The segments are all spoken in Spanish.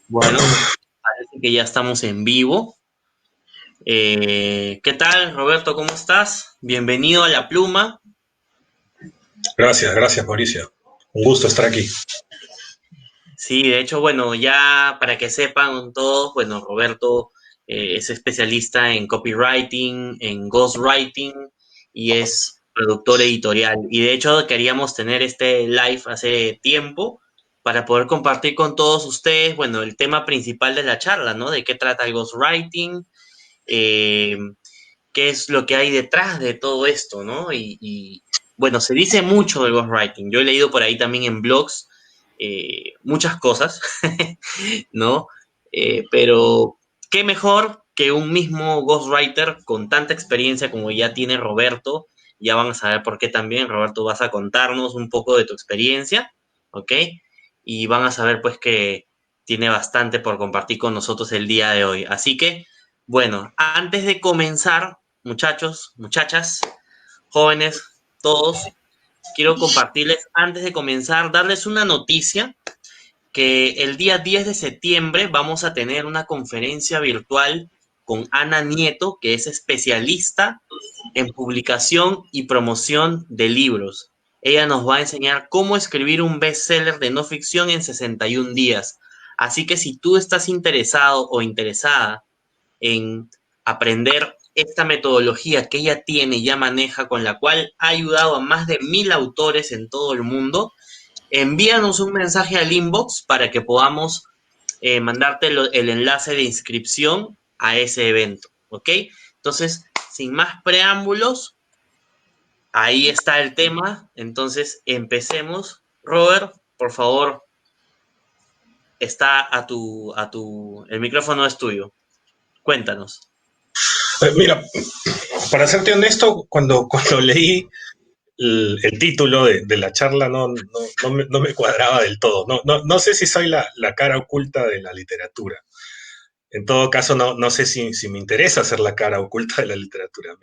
Bueno, parece que ya estamos en vivo. ¿Qué tal, Roberto? ¿Cómo estás? Bienvenido a La Pluma. Gracias, gracias Mauricio. Un gusto estar aquí. Sí, de hecho, bueno, ya para que sepan todos, bueno, Roberto es especialista en copywriting, en ghostwriting y es productor editorial. Y de hecho queríamos tener este live hace tiempo para poder compartir con todos ustedes, bueno, el tema principal de la charla, ¿no? De qué trata el ghostwriting, eh, qué es lo que hay detrás de todo esto, ¿no? Bueno, se dice mucho del ghostwriting. Yo he leído por ahí también en blogs muchas cosas, ¿no? Pero qué mejor que un mismo ghostwriter con tanta experiencia como ya tiene Roberto. Ya van a saber por qué también. Roberto, vas a contarnos un poco de tu experiencia, ¿ok? Y van a saber pues que tiene bastante por compartir con nosotros el día de hoy. Así que, bueno, antes de comenzar, muchachos, muchachas, jóvenes, todos, quiero compartirles, antes de comenzar, darles una noticia que el día 10 de septiembre vamos a tener una conferencia virtual con Ana Nieto, que es especialista en publicación y promoción de libros. Ella nos va a enseñar cómo escribir un bestseller de no ficción en 61 días. Así que si tú estás interesado o interesada en aprender esta metodología que ella tiene y ya maneja, con la cual ha ayudado a más de 1000 autores en todo el mundo, envíanos un mensaje al inbox para que podamos mandarte el enlace de inscripción a ese evento, ¿ok? Entonces, sin más preámbulos, ahí está el tema. Entonces, empecemos. Robert, por favor, el micrófono es tuyo. Cuéntanos. Mira, para serte honesto, cuando leí el título de la charla no me cuadraba del todo. No sé si soy la cara oculta de la literatura. En todo caso, no sé si me interesa ser la cara oculta de la literatura.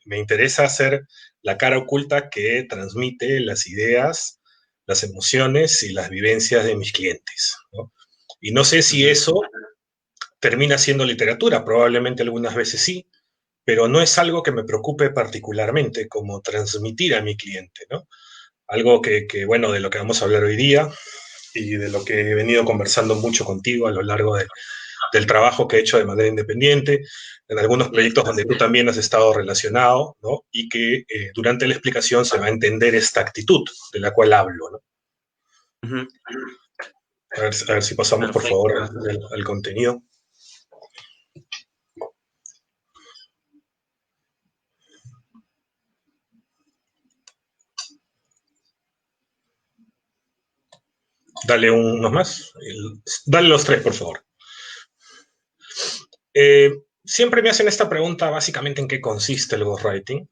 Me interesa ser la cara oculta que transmite las ideas, las emociones y las vivencias de mis clientes, ¿no? Y no sé si Ujú. eso termina siendo literatura, probablemente algunas veces sí, pero no es algo que me preocupe particularmente, como transmitir a mi cliente, ¿no? Algo bueno, de lo que vamos a hablar hoy día y de lo que he venido conversando mucho contigo a lo largo del trabajo que he hecho de manera independiente, en algunos Yes, proyectos donde así tú es. también has estado relacionado, ¿no? Y que durante la explicación se va a entender esta actitud de la cual hablo, ¿no? Ujú. A ver si pasamos, por favor, Perfecto. al contenido. Dale unos más. Dale los tres, por favor. Siempre me hacen esta pregunta, básicamente, ¿en qué consiste el ghostwriting?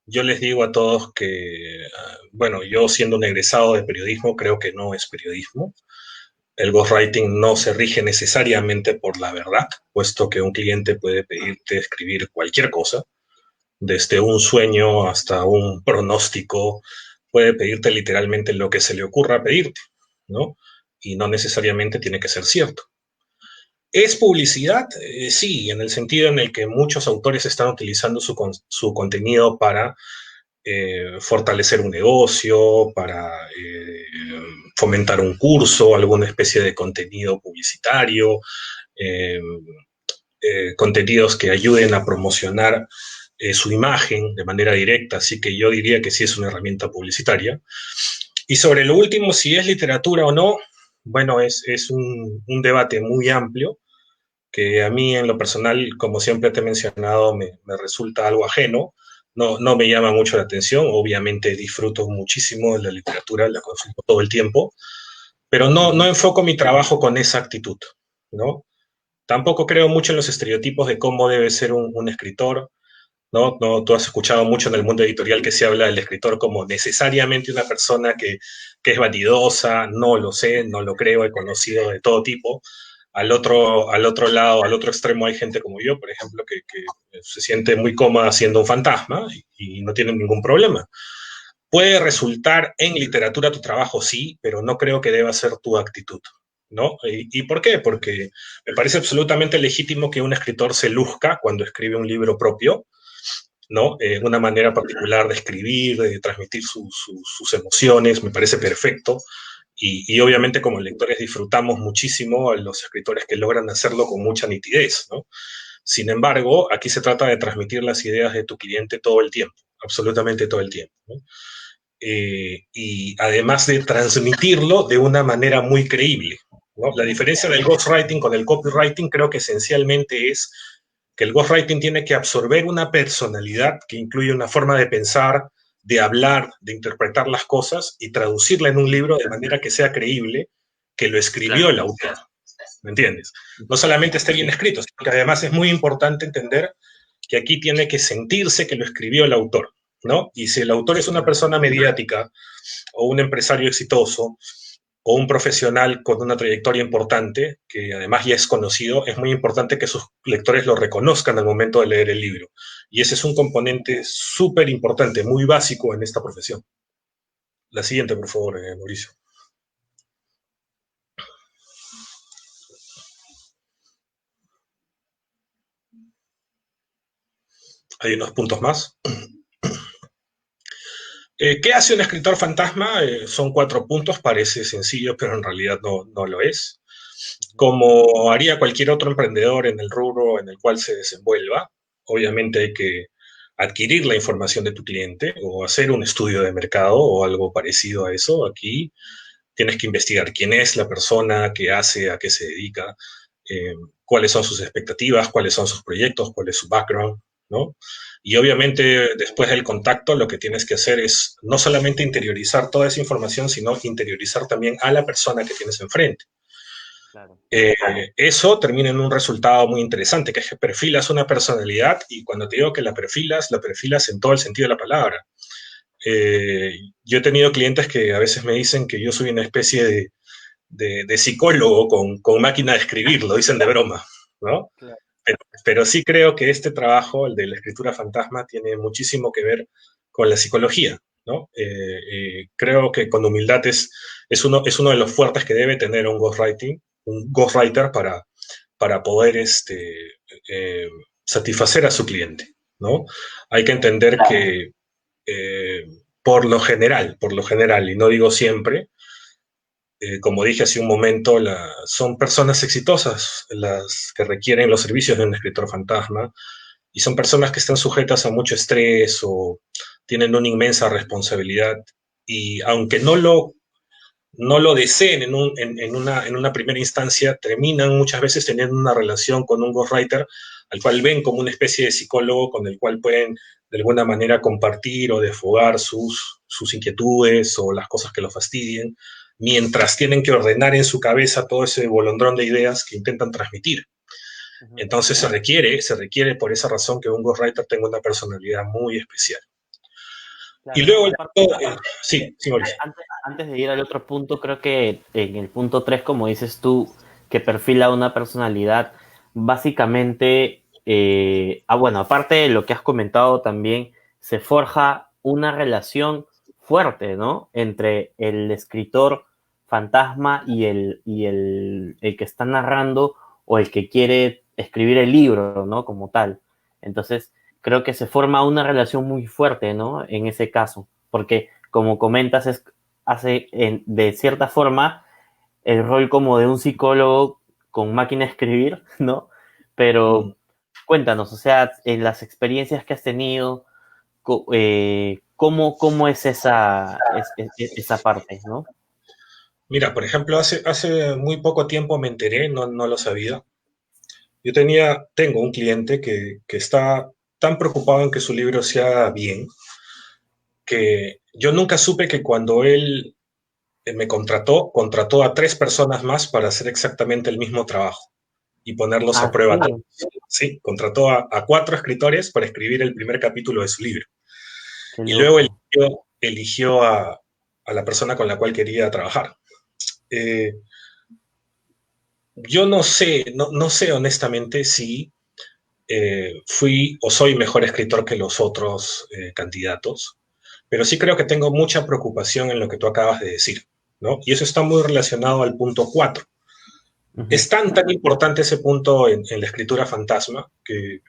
Yo les digo a todos que, bueno, yo siendo un egresado de periodismo, creo que no es periodismo. El ghostwriting no se rige necesariamente por la verdad, puesto que un cliente puede pedirte escribir cualquier cosa, desde un sueño hasta un pronóstico, puede pedirte literalmente lo que se le ocurra pedirte, ¿no? Y no necesariamente tiene que ser cierto. ¿Es publicidad? Sí, en el sentido en el que muchos autores están utilizando su contenido para fortalecer un negocio, para fomentar un curso, alguna especie de contenido publicitario, eh, contenidos que ayuden a promocionar su imagen de manera directa, así que yo diría que sí es una herramienta publicitaria. Y sobre lo último, si es literatura o no, bueno, es un debate muy amplio que a mí en lo personal, como siempre te he mencionado, me resulta algo ajeno, no me llama mucho la atención, obviamente disfruto muchísimo de la literatura, la consumo todo el tiempo, pero no Ujú. enfoco mi trabajo con esa actitud, ¿no? Tampoco creo mucho en los estereotipos de cómo debe ser un escritor, ¿no? No, tú has escuchado mucho en el mundo editorial que se habla del escritor como necesariamente una persona que es vanidosa, no lo sé, no lo creo, he conocido de todo tipo. Al otro lado, al otro extremo hay gente como yo, por ejemplo, que se siente muy cómoda siendo un fantasma y no tiene ningún problema. Puede resultar en literatura tu trabajo, sí, pero no creo que deba ser tu actitud, ¿no? ¿Y por qué? Porque me parece absolutamente legítimo que un escritor se luzca cuando escribe un libro propio, ¿no? Una manera particular de escribir, de transmitir sus emociones, me parece perfecto. Y obviamente como lectores disfrutamos muchísimo a los escritores que logran hacerlo con mucha nitidez, ¿no? Sin embargo, aquí se trata de transmitir las ideas de tu cliente todo el tiempo, absolutamente todo el tiempo, ¿no? Y además de transmitirlo de una manera muy creíble, ¿no? La diferencia del ghostwriting con el copywriting creo que esencialmente es que el ghostwriting tiene que absorber una personalidad que incluye una forma de pensar, de hablar, de interpretar las cosas y traducirla en un libro de manera que sea creíble que lo escribió Claro, el autor. ¿Me entiendes? No solamente esté bien escrito, sino que además es muy importante entender que aquí tiene que sentirse que lo escribió el autor, ¿no? Y si el autor es una persona mediática o un empresario exitoso o un profesional con una trayectoria importante, que además ya es conocido, es muy importante que sus lectores lo reconozcan al momento de leer el libro. Y ese es un componente súper importante, muy básico en esta profesión. La siguiente, por favor, Mauricio. Hay unos puntos más. ¿Qué hace un escritor fantasma? Son 4 puntos, parece sencillo, pero en realidad no lo es. Como haría cualquier otro emprendedor en el rubro en el cual se desenvuelva, obviamente hay que adquirir la información de tu cliente o hacer un estudio de mercado o algo parecido a eso. Aquí tienes que investigar quién es la persona, qué hace, a qué se dedica, cuáles son sus expectativas, cuáles son sus proyectos, cuál es su background, ¿no? Y obviamente después del contacto lo que tienes que hacer es no solamente interiorizar toda esa información, sino interiorizar también a la persona que tienes enfrente. claro. Eh, Eso termina en un resultado muy interesante, que es que perfilas una personalidad y cuando te digo que la perfilas en todo el sentido de la palabra. Yo he tenido clientes que a veces me dicen que yo soy una especie de psicólogo con máquina de escribir, lo dicen de broma, ¿no? Claro. Pero sí creo que este trabajo, el de la escritura fantasma, tiene muchísimo que ver con la psicología, ¿no? Creo que con humildad es uno de los fuertes que debe tener un ghostwriter para poder eh, satisfacer a su cliente, ¿no? Hay que entender que eh, por lo general, y no digo siempre, como dije hace un momento, son personas exitosas las que requieren los servicios de un escritor fantasma y son personas que están sujetas a mucho estrés o tienen una inmensa responsabilidad y aunque no lo deseen en una primera instancia, terminan muchas veces teniendo una relación con un ghostwriter al cual ven como una especie de psicólogo con el cual pueden de alguna manera compartir o desfogar sus inquietudes o las cosas que lo fastidien, mientras tienen que ordenar en su cabeza todo ese bolondrón de ideas que intentan transmitir. Ujú. Entonces se requiere por esa razón que un ghostwriter tenga una personalidad muy especial. Y Claro, luego, aparte, sí, sí, Mauricio. antes de ir al otro punto, creo que en el punto 3 como dices tú, que perfila una personalidad, básicamente, bueno, aparte de lo que has comentado también, se forja una relación fuerte, ¿no? Entre el escritor fantasma el que está narrando o el que quiere escribir el libro, ¿no? Como tal. Entonces, creo que se forma una relación muy fuerte, ¿no? En ese caso, porque como comentas, de cierta forma el rol como de un psicólogo con máquina de escribir, ¿no? Mm. Pero cuéntanos, o sea, en las experiencias que has tenido, ¿cómo es esa parte, ¿no? Mira, por ejemplo, hace muy poco tiempo me enteré, no lo sabía. Tengo un cliente que está tan preocupado en que su libro se haga bien, que yo nunca supe que cuando él me contrató a 3 personas más para hacer exactamente el mismo trabajo y ponerlos a Ah, prueba. sí, Sí, contrató a 4 escritores para escribir el primer capítulo de su libro. qué Y luego loco. eligió a la persona con la cual quería trabajar. Eh, yo no sé honestamente si fui o soy mejor escritor que los otros candidatos, pero sí creo que tengo mucha preocupación en lo que tú acabas de decir, ¿no? Y eso está muy relacionado al punto 4. Es tan importante ese punto en la escritura fantasma que,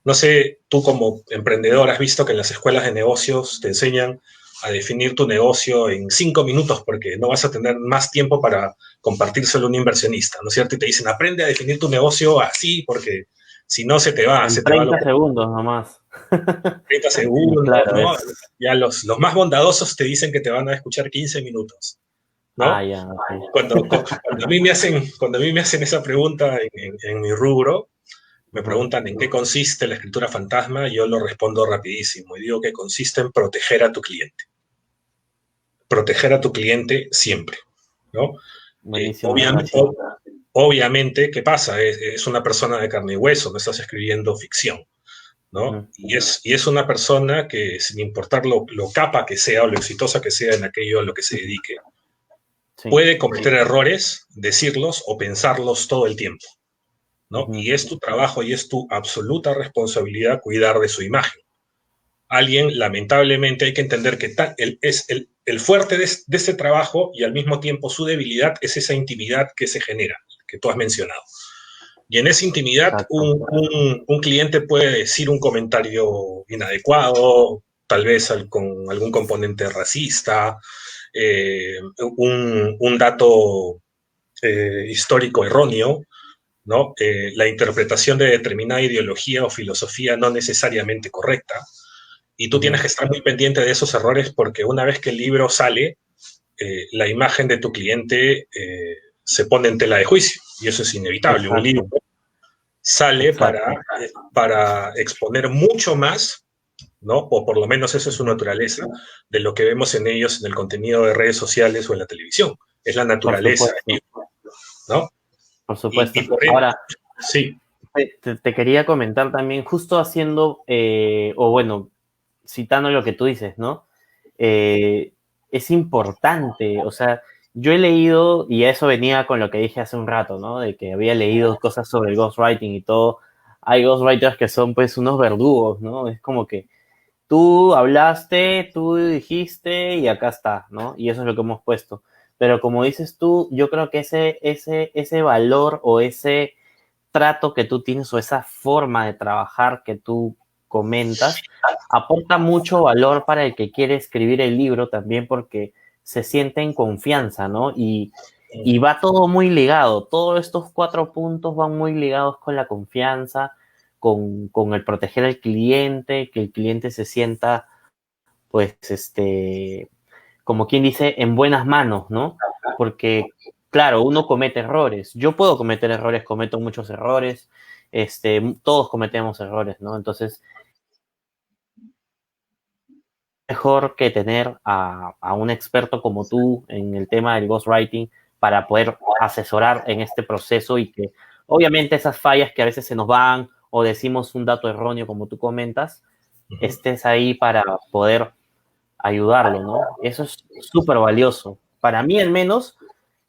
no sé, tú como emprendedor has visto que en las escuelas de negocios te enseñan a definir tu negocio en 5 minutos porque no vas a tener más tiempo para compartírselo a un inversionista, ¿no es cierto? Y te dicen, aprende a definir tu negocio así porque si no En se te va 30 segundos nomás. 30 segundos, Claro, ¿no? Ya los más bondadosos te dicen que te van a escuchar 15 minutos, ¿no? Ya, ok. Cuando a mí me hacen esa pregunta en mi rubro, me Ajá. preguntan en qué consiste la escritura fantasma, yo lo respondo rapidísimo y digo que consiste en proteger a tu cliente. Proteger a tu cliente siempre, ¿no? Buenísima Obviamente, frase. obviamente, ¿qué pasa? Es una persona de carne y hueso, no estás escribiendo ficción, ¿no? Ujú. Y es una persona que, sin importar lo capa que sea o lo exitosa que sea en aquello a lo que se dedique, Sí. puede cometer errores, decirlos o pensarlos todo el tiempo, ¿no? Ujú. Y es tu trabajo y es tu absoluta responsabilidad cuidar de su imagen. Alguien, lamentablemente, hay que entender que el fuerte de este trabajo y al mismo tiempo su debilidad es esa intimidad que se genera, que tú has mencionado. Y en esa intimidad, Exacto. un cliente puede decir un comentario inadecuado, tal vez con algún componente racista, un dato histórico erróneo, ¿no? La interpretación de determinada ideología o filosofía no necesariamente correcta. Y tú tienes Ujú. que estar muy pendiente de esos errores porque una vez que el libro sale, la imagen de tu cliente se pone en tela de juicio. Y eso es inevitable. Un libro Exacto. sale Exacto. para exponer mucho más, ¿no? O por lo menos eso es su Ujú. naturaleza, de lo que vemos en ellos en el contenido de redes sociales o en la televisión. Es la Por naturaleza, supuesto. ¿no? Por Y supuesto. por ende, Ahora, sí. te quería comentar también, justo haciendo, o bueno, citando lo que tú dices, ¿no? Eh, es importante, o sea, yo he leído, y a eso venía con lo que dije hace un rato, ¿no? De que había leído cosas sobre el ghostwriting y todo. Hay ghostwriters que son pues unos verdugos, ¿no? Es como que tú hablaste, tú dijiste y acá está, ¿no? Y eso es lo que hemos puesto. Pero como dices tú, yo creo que ese valor o ese trato que tú tienes o esa forma de trabajar que tú comentas aporta mucho valor para el que quiere escribir el libro también porque se siente en confianza, ¿no? Y va todo muy ligado, todos estos 4 puntos van muy ligados con la confianza, con el proteger al cliente, que el cliente se sienta, pues, como quien dice, en buenas manos, ¿no? Porque, claro, uno comete errores. Yo puedo cometer errores, cometo muchos errores, todos cometemos errores, ¿no? Entonces, mejor que tener a un experto como tú en el tema del ghostwriting para poder asesorar en este proceso y que, obviamente, esas fallas que a veces se nos van o decimos un dato erróneo, como tú comentas, Uh-huh. estés ahí para poder ayudarlo, ¿no? Eso es súper valioso. Para mí, al menos,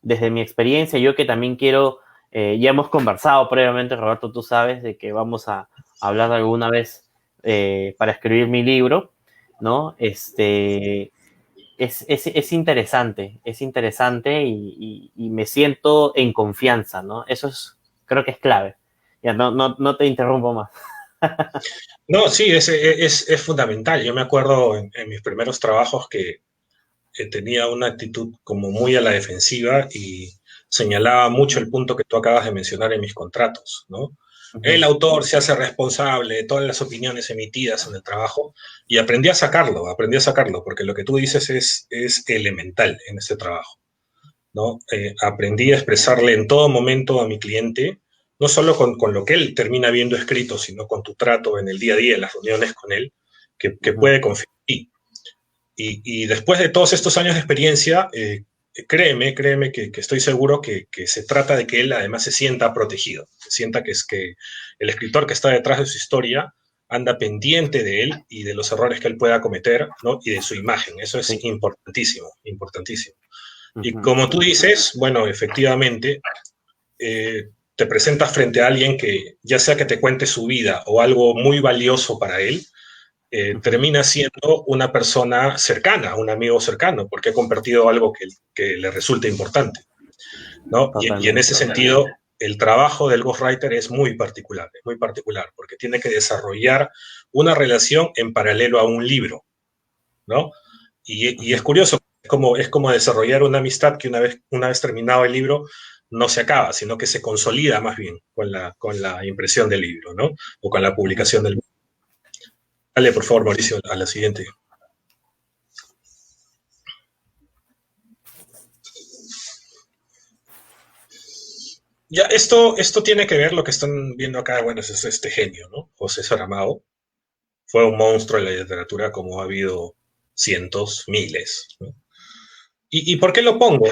desde mi experiencia, yo que también quiero, ya hemos conversado previamente, Roberto, tú sabes, de que vamos a hablar alguna vez para escribir mi libro, ¿no? Es interesante y me siento en confianza, ¿no? Eso es, creo que es clave. Ya, no te interrumpo más. No, sí, es fundamental. Yo me acuerdo en mis primeros trabajos que tenía una actitud como muy a la defensiva y señalaba mucho el punto que tú acabas de mencionar en mis contratos, ¿no? El Ujú. autor se hace responsable de todas las opiniones emitidas en el trabajo y aprendí a sacarlo, porque lo que tú dices es elemental en este trabajo, ¿no? Aprendí a expresarle en todo momento a mi cliente, no solo con lo que él termina viendo escrito, sino con tu trato en el día a día, en las reuniones con él, que Ujú. puede confiar en ti. Y después de todos estos años de experiencia, créeme que estoy seguro que se trata de que él además se sienta protegido, se sienta que es que el escritor que está detrás de su historia anda pendiente de él y de los errores que él pueda cometer, ¿no? Y de su imagen. Eso es Sí. importantísimo, importantísimo. Y Ujú. como tú dices, bueno, efectivamente, te presentas frente a alguien que, ya sea que te cuente su vida o algo muy valioso para él, Ujú. termina siendo una persona cercana, un amigo cercano, porque ha compartido algo que le resulta importante, ¿no? Y en Totalmente. ese sentido, el trabajo del ghostwriter es muy particular, porque tiene que desarrollar una relación en paralelo a un libro, ¿no? Y es curioso, es como desarrollar una amistad que una vez terminado el libro no se acaba, sino que se consolida más bien con la impresión del libro, ¿no? O con la publicación del libro. Dale, por favor, Mauricio, a la siguiente. Ya, esto tiene que ver, lo que están viendo acá, bueno, es este genio, ¿no? José Saramago. Fue un monstruo en la literatura como ha habido cientos, miles, ¿no? ¿Y por qué lo pongo?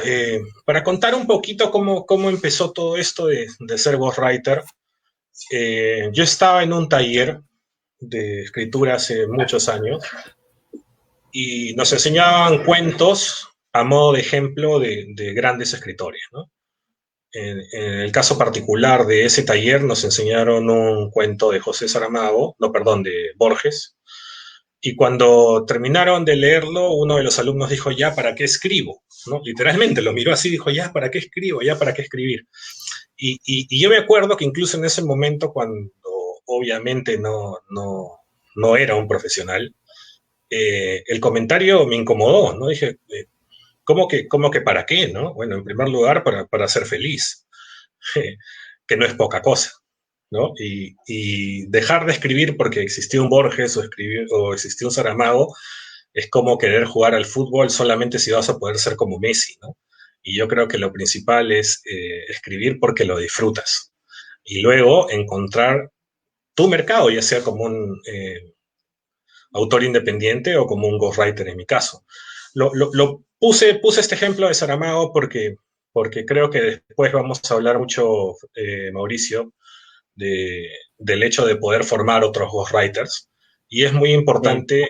Para contar un poquito cómo empezó todo esto de ser ghostwriter. Yo estaba en un taller de escritura hace muchos años y nos enseñaban cuentos a modo de ejemplo de grandes escritores, ¿no? En el caso particular de ese taller nos enseñaron un cuento de José Saramago, no, perdón, de Borges, y cuando terminaron de leerlo, uno de los alumnos dijo, ya, ¿para qué escribo? ¿No? Literalmente lo miró así, dijo, ya, ¿para qué escribo? Ya, ¿para qué escribir? Y yo me acuerdo que incluso en ese momento, cuando obviamente no era un profesional, el comentario me incomodó, ¿no? Dije, ¿cómo que para qué, no? Bueno, en primer lugar, para ser feliz, que no es poca cosa, ¿no? Y dejar de escribir porque existió un Borges o existió un Saramago es como querer jugar al fútbol solamente si vas a poder ser como Messi, ¿no? Y yo creo que lo principal es escribir porque lo disfrutas. Y luego encontrar tu mercado, ya sea como un autor independiente o como un ghostwriter en mi caso. Puse este ejemplo de Saramago porque creo que después vamos a hablar mucho, Mauricio, del hecho de poder formar otros ghostwriters. Y es muy importante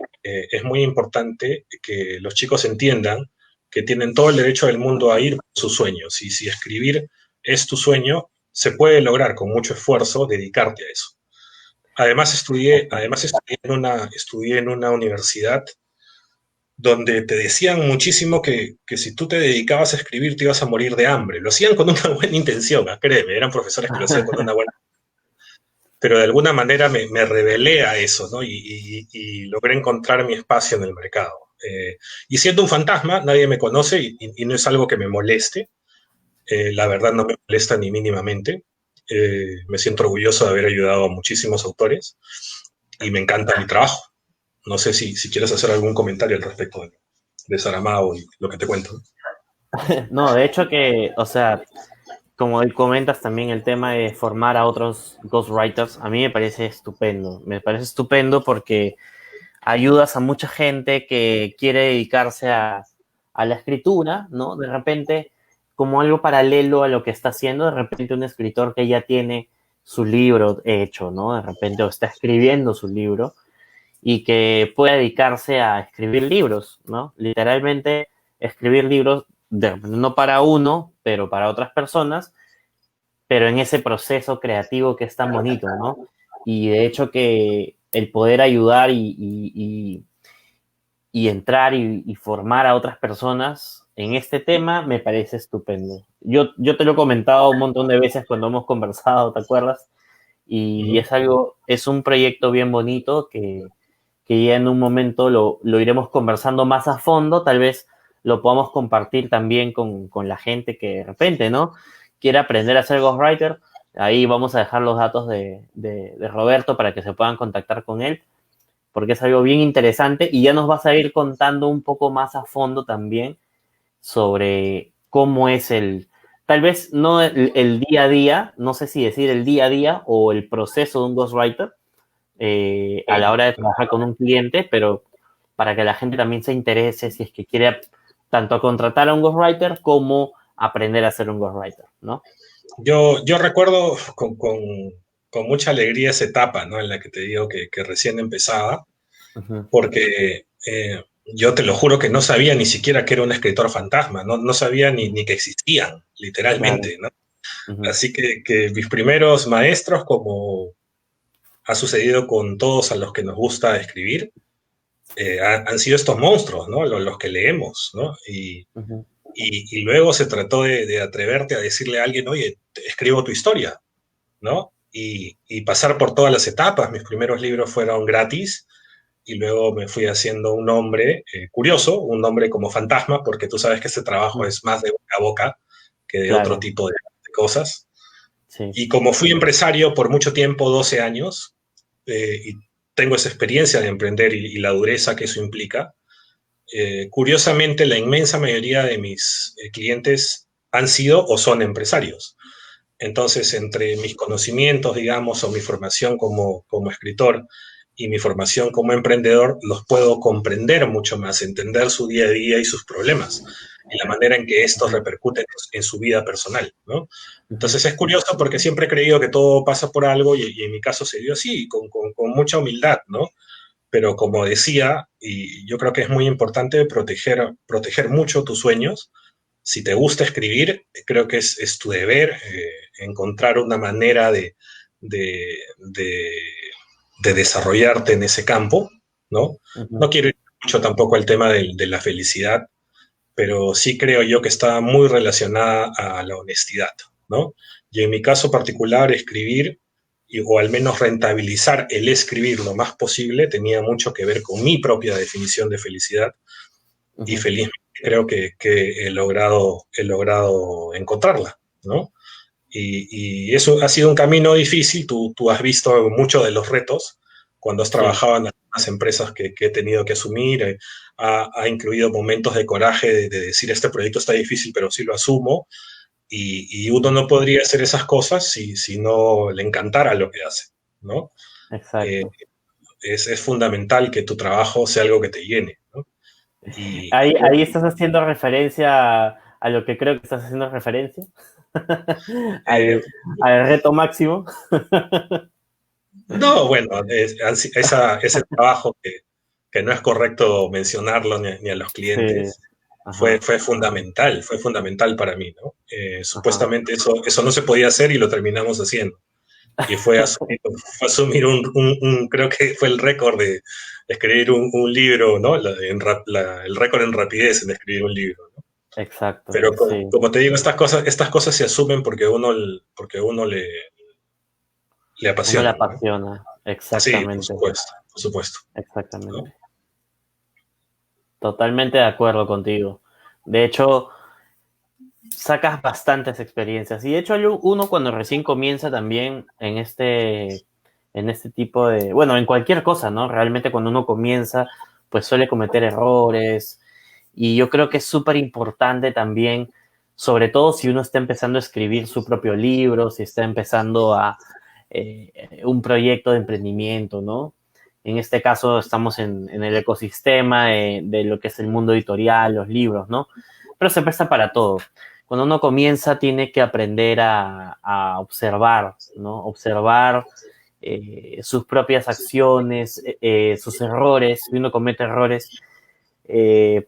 que los chicos entiendan que tienen todo el derecho del mundo a ir por sus sueños. Y si escribir es tu sueño, se puede lograr con mucho esfuerzo dedicarte a eso. Además estudié en una universidad donde te decían muchísimo que si tú te dedicabas a escribir te ibas a morir de hambre. Lo hacían con una buena intención, créeme, eran profesores que lo hacían con una buena intención. Pero de alguna manera me rebelé a eso, ¿no? Y logré encontrar mi espacio en el mercado. Y siendo un fantasma, nadie me conoce y no es algo que me moleste. La verdad no me molesta ni mínimamente. Me siento orgulloso de haber ayudado a muchísimos autores y me encanta mi trabajo. No sé si quieres hacer algún comentario al respecto de Saramago y lo que te cuento. No, de hecho que, o sea, como comentas también el tema de formar a otros ghostwriters, a mí me parece estupendo. Me parece estupendo porque ayudas a mucha gente que quiere dedicarse a la escritura, ¿no? De repente, como algo paralelo a lo que está haciendo, de repente un escritor que ya tiene su libro hecho, ¿no? De repente o está escribiendo su libro y que puede dedicarse a escribir libros, ¿no? Literalmente escribir libros, no para uno, pero para otras personas, pero en ese proceso creativo que es tan bonito, ¿no? Y de hecho que el poder ayudar y entrar y formar a otras personas en este tema me parece estupendo. Yo te lo he comentado un montón de veces cuando hemos conversado, ¿te acuerdas? Y es un proyecto bien bonito que ya en un momento lo iremos conversando más a fondo, tal vez lo podamos compartir también con la gente que de repente, ¿no? Quiere aprender a ser ghostwriter. Ahí vamos a dejar los datos de Roberto para que se puedan contactar con él, porque es algo bien interesante y ya nos vas a ir contando un poco más a fondo también sobre cómo es tal vez no el día a día, no sé si decir el día a día o el proceso de un ghostwriter a la hora de trabajar con un cliente, pero para que la gente también se interese si es que quiere tanto contratar a un ghostwriter como aprender a ser un ghostwriter, ¿no? Yo recuerdo con mucha alegría esa etapa, ¿no? En la que te digo que recién empezaba, porque yo te lo juro que no sabía ni siquiera que era un escritor fantasma, no sabía ni que existían, literalmente, claro. ¿No? Así que mis primeros maestros, como ha sucedido con todos a los que nos gusta escribir, han sido estos monstruos, ¿no? Los que leemos, ¿no? Y y luego se trató de atreverte a decirle a alguien, oye, escribo tu historia, ¿no? Y pasar por todas las etapas. Mis primeros libros fueron gratis y luego me fui haciendo un nombre curioso, un nombre como fantasma, porque tú sabes que este trabajo es más de boca a boca que de otro Claro, tipo de cosas. sí. Y como fui empresario por mucho tiempo, 12 años, y tengo esa experiencia de emprender y la dureza que eso implica, curiosamente la inmensa mayoría de mis clientes han sido o son empresarios. Entonces, entre mis conocimientos, digamos, o mi formación como escritor y mi formación como emprendedor, los puedo comprender mucho más, entender su día a día y sus problemas, y la manera en que estos Ujú, repercuten en su vida personal, ¿no? ujú, Entonces es curioso porque siempre he creído que todo pasa por algo y en mi caso se dio así, con mucha humildad, ¿no? Pero como decía, y yo creo que es muy importante proteger mucho tus sueños. Si te gusta escribir, creo que es tu deber encontrar una manera de, de, de desarrollarte en ese campo, ¿no? No ujú. quiero ir mucho tampoco al tema de la felicidad, pero sí creo yo que está muy relacionada a la honestidad, ¿no? Y en mi caso particular, escribir, o al menos rentabilizar el escribir lo más posible, tenía mucho que ver con mi propia definición de felicidad, y Ujú. felizmente creo que he logrado encontrarla, ¿no? Y eso ha sido un camino difícil. Tú has visto muchos de los retos cuando has Sí, trabajado en algunas empresas que he tenido que asumir. Ha incluido momentos de coraje de decir, este proyecto está difícil, pero sí lo asumo. Y uno no podría hacer esas cosas si no le encantara lo que hace, ¿no? Eh, exacto. es fundamental que tu trabajo sea algo que te llene, ¿no? Ahí, Yo, ahí estás haciendo referencia a lo que creo que estás haciendo referencia, eh, al, al reto máximo. no, bueno, ese trabajo que no es correcto mencionarlo ni a los Sí, clientes, fue, ajá, fue fundamental para mí, ¿no? ajá. Supuestamente eso no se podía hacer y lo terminamos haciendo. Y fue asumir creo que fue el récord de escribir un libro, ¿no? El récord en rapidez en escribir un libro, ¿no? Exacto, Pero sí. como te digo, estas cosas se asumen porque uno le Uno le apasiona, ¿no? apasiona, Sí, por exactamente, supuesto, por supuesto, ¿no? exactamente. Totalmente de acuerdo contigo. De hecho, sacas bastantes experiencias. Y de hecho, uno cuando recién comienza también en este tipo de, bueno, en cualquier cosa, ¿no? Realmente cuando uno comienza, pues suele cometer errores. Y yo creo que es súper importante también, sobre todo si uno está empezando a escribir su propio libro, si está empezando un proyecto de emprendimiento, ¿no? En este caso estamos en el ecosistema de lo que es el mundo editorial, los libros, ¿no? Pero se presta para todo. Cuando uno comienza tiene que aprender a observar, ¿no? Observar sus propias acciones, sus errores. Si uno comete errores, eh,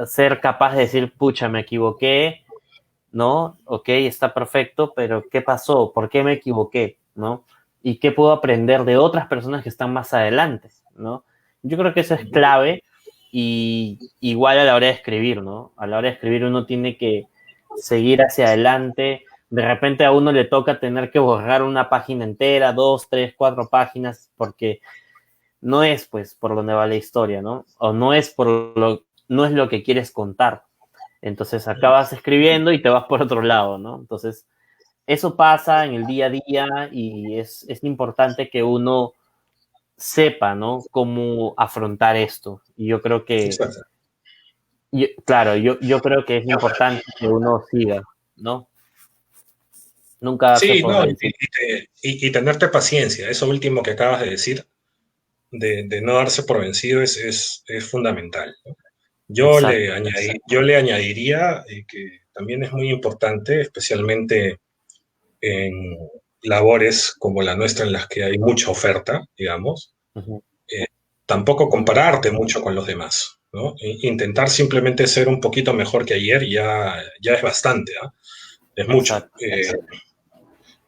ser capaz de decir, pucha, me equivoqué, ¿no? Ok, está perfecto, pero ¿qué pasó? ¿Por qué me equivoqué? ¿No? ¿Y qué puedo aprender de otras personas que están más adelante? ¿No? Yo creo que eso es clave y igual a la hora de escribir, ¿no? A la hora de escribir uno tiene que seguir hacia adelante. De repente a uno le toca tener que borrar una página entera, 2, 3, 4 páginas, porque no es pues por donde va la historia, ¿no? O no es lo que quieres contar. Entonces acabas escribiendo y te vas por otro lado, ¿no? Entonces, eso pasa en el día a día y es importante que uno sepa, ¿no? Cómo afrontar esto. Y yo creo que, Exacto. claro, yo creo que es importante que uno siga, ¿no? Nunca darse Sí, por no, vencido. y tenerte paciencia. Eso último que acabas de decir, de no darse por vencido, es fundamental, ¿no? Exacto. Yo le añadiría que también es muy importante, especialmente en labores como la nuestra, en las que hay mucha oferta, digamos, Ujú. eh, tampoco compararte mucho con los demás, ¿no? Intentar simplemente ser un poquito mejor que ayer ya es bastante, ¿ah? Es mucho. Exacto.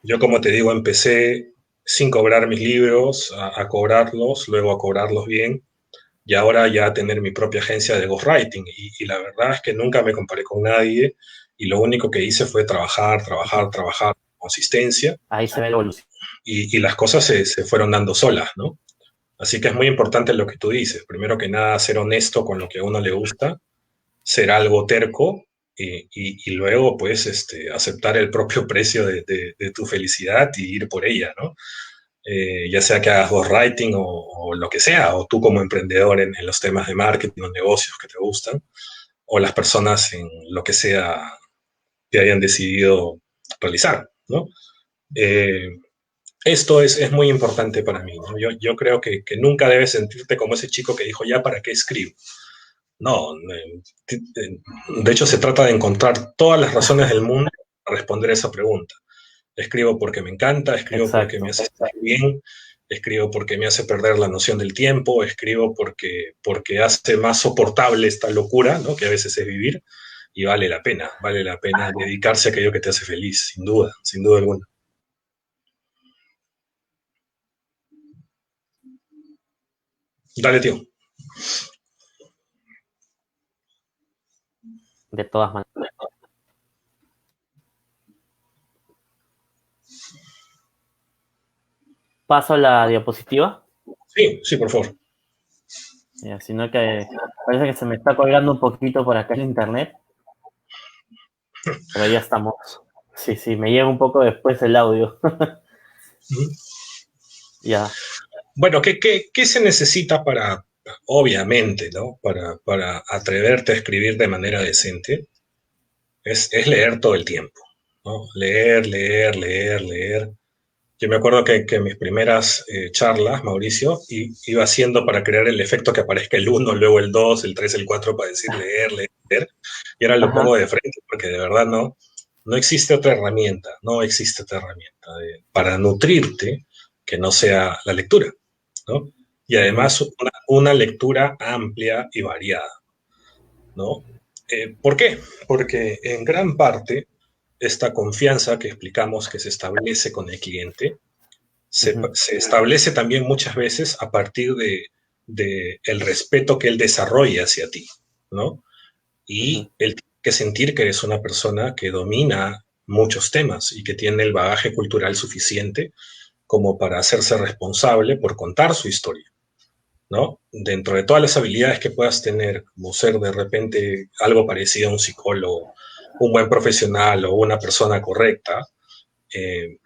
Yo, como te digo, empecé sin cobrar mis libros, a cobrarlos, luego a cobrarlos bien, y ahora ya tener mi propia agencia de ghostwriting. Y la verdad es que nunca me comparé con nadie y lo único que hice fue trabajar, consistencia, Ahí se ve la evolución. y las cosas se fueron dando solas, ¿no? Así que es muy importante lo que tú dices. Primero que nada, ser honesto con lo que a uno le gusta, ser algo terco y luego, pues, aceptar el propio precio de tu felicidad y ir por ella, ¿no? Ya sea que hagas ghostwriting o lo que sea, o tú como emprendedor en los temas de marketing o negocios que te gustan, o las personas en lo que sea que hayan decidido realizar, ¿no? Eh, Esto es muy importante para mí, ¿no? Yo creo que nunca debes sentirte como ese chico que dijo, ya, ¿para qué escribo? No, de hecho se trata de encontrar todas las razones del mundo para responder esa pregunta. Escribo porque me encanta, escribo porque me Exacto. hace estar bien, escribo porque me hace perder la noción del tiempo, escribo porque hace más soportable esta locura, ¿no? Que a veces es vivir, y vale la pena dedicarse a aquello que te hace feliz, sin duda alguna. Dale, tío. De todas maneras. Paso la diapositiva. Sí, sí, por favor. Sino que parece que se me está colgando un poquito por acá el internet, pero ya estamos. Sí, sí, me llega un poco después el audio. Ya. Bueno, ¿qué se necesita para, obviamente, ¿no? Para atreverte a escribir de manera decente? Es leer todo el tiempo, ¿no? Leer. Yo me acuerdo que en mis primeras charlas, Mauricio, iba haciendo para crear el efecto que aparezca el uno, luego el 2, el 3, el 4 para decir leer, y ahora lo Ajá. pongo de frente, porque de verdad no existe otra herramienta, no existe otra herramienta para nutrirte que no sea la lectura, ¿no? Y además una lectura amplia y variada, ¿no? ¿Por qué? Porque en gran parte esta confianza que explicamos que se establece con el cliente se establece también muchas veces a partir de el respeto que él desarrolla hacia ti, ¿no? Y él tiene que sentir que eres una persona que domina muchos temas y que tiene el bagaje cultural suficiente como para hacerse responsable por contar su historia, ¿no? Dentro de todas las habilidades que puedas tener, como ser de repente algo parecido a un psicólogo, un buen profesional o una persona correcta, eh,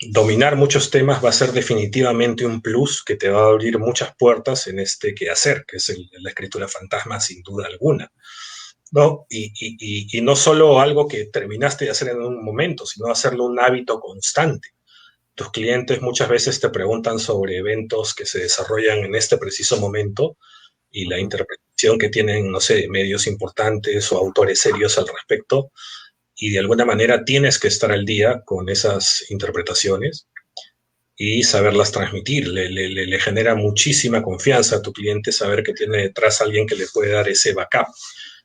dominar muchos temas va a ser definitivamente un plus que te va a abrir muchas puertas en este quehacer, que es la escritura fantasma sin duda alguna, ¿no? Y no solo algo que terminaste de hacer en un momento, sino hacerlo un hábito constante. Tus clientes muchas veces te preguntan sobre eventos que se desarrollan en este preciso momento y la interpretación que tienen, no sé, medios importantes o autores serios al respecto, y de alguna manera tienes que estar al día con esas interpretaciones y saberlas transmitir. Le genera muchísima confianza a tu cliente saber que tiene detrás a alguien que le puede dar ese backup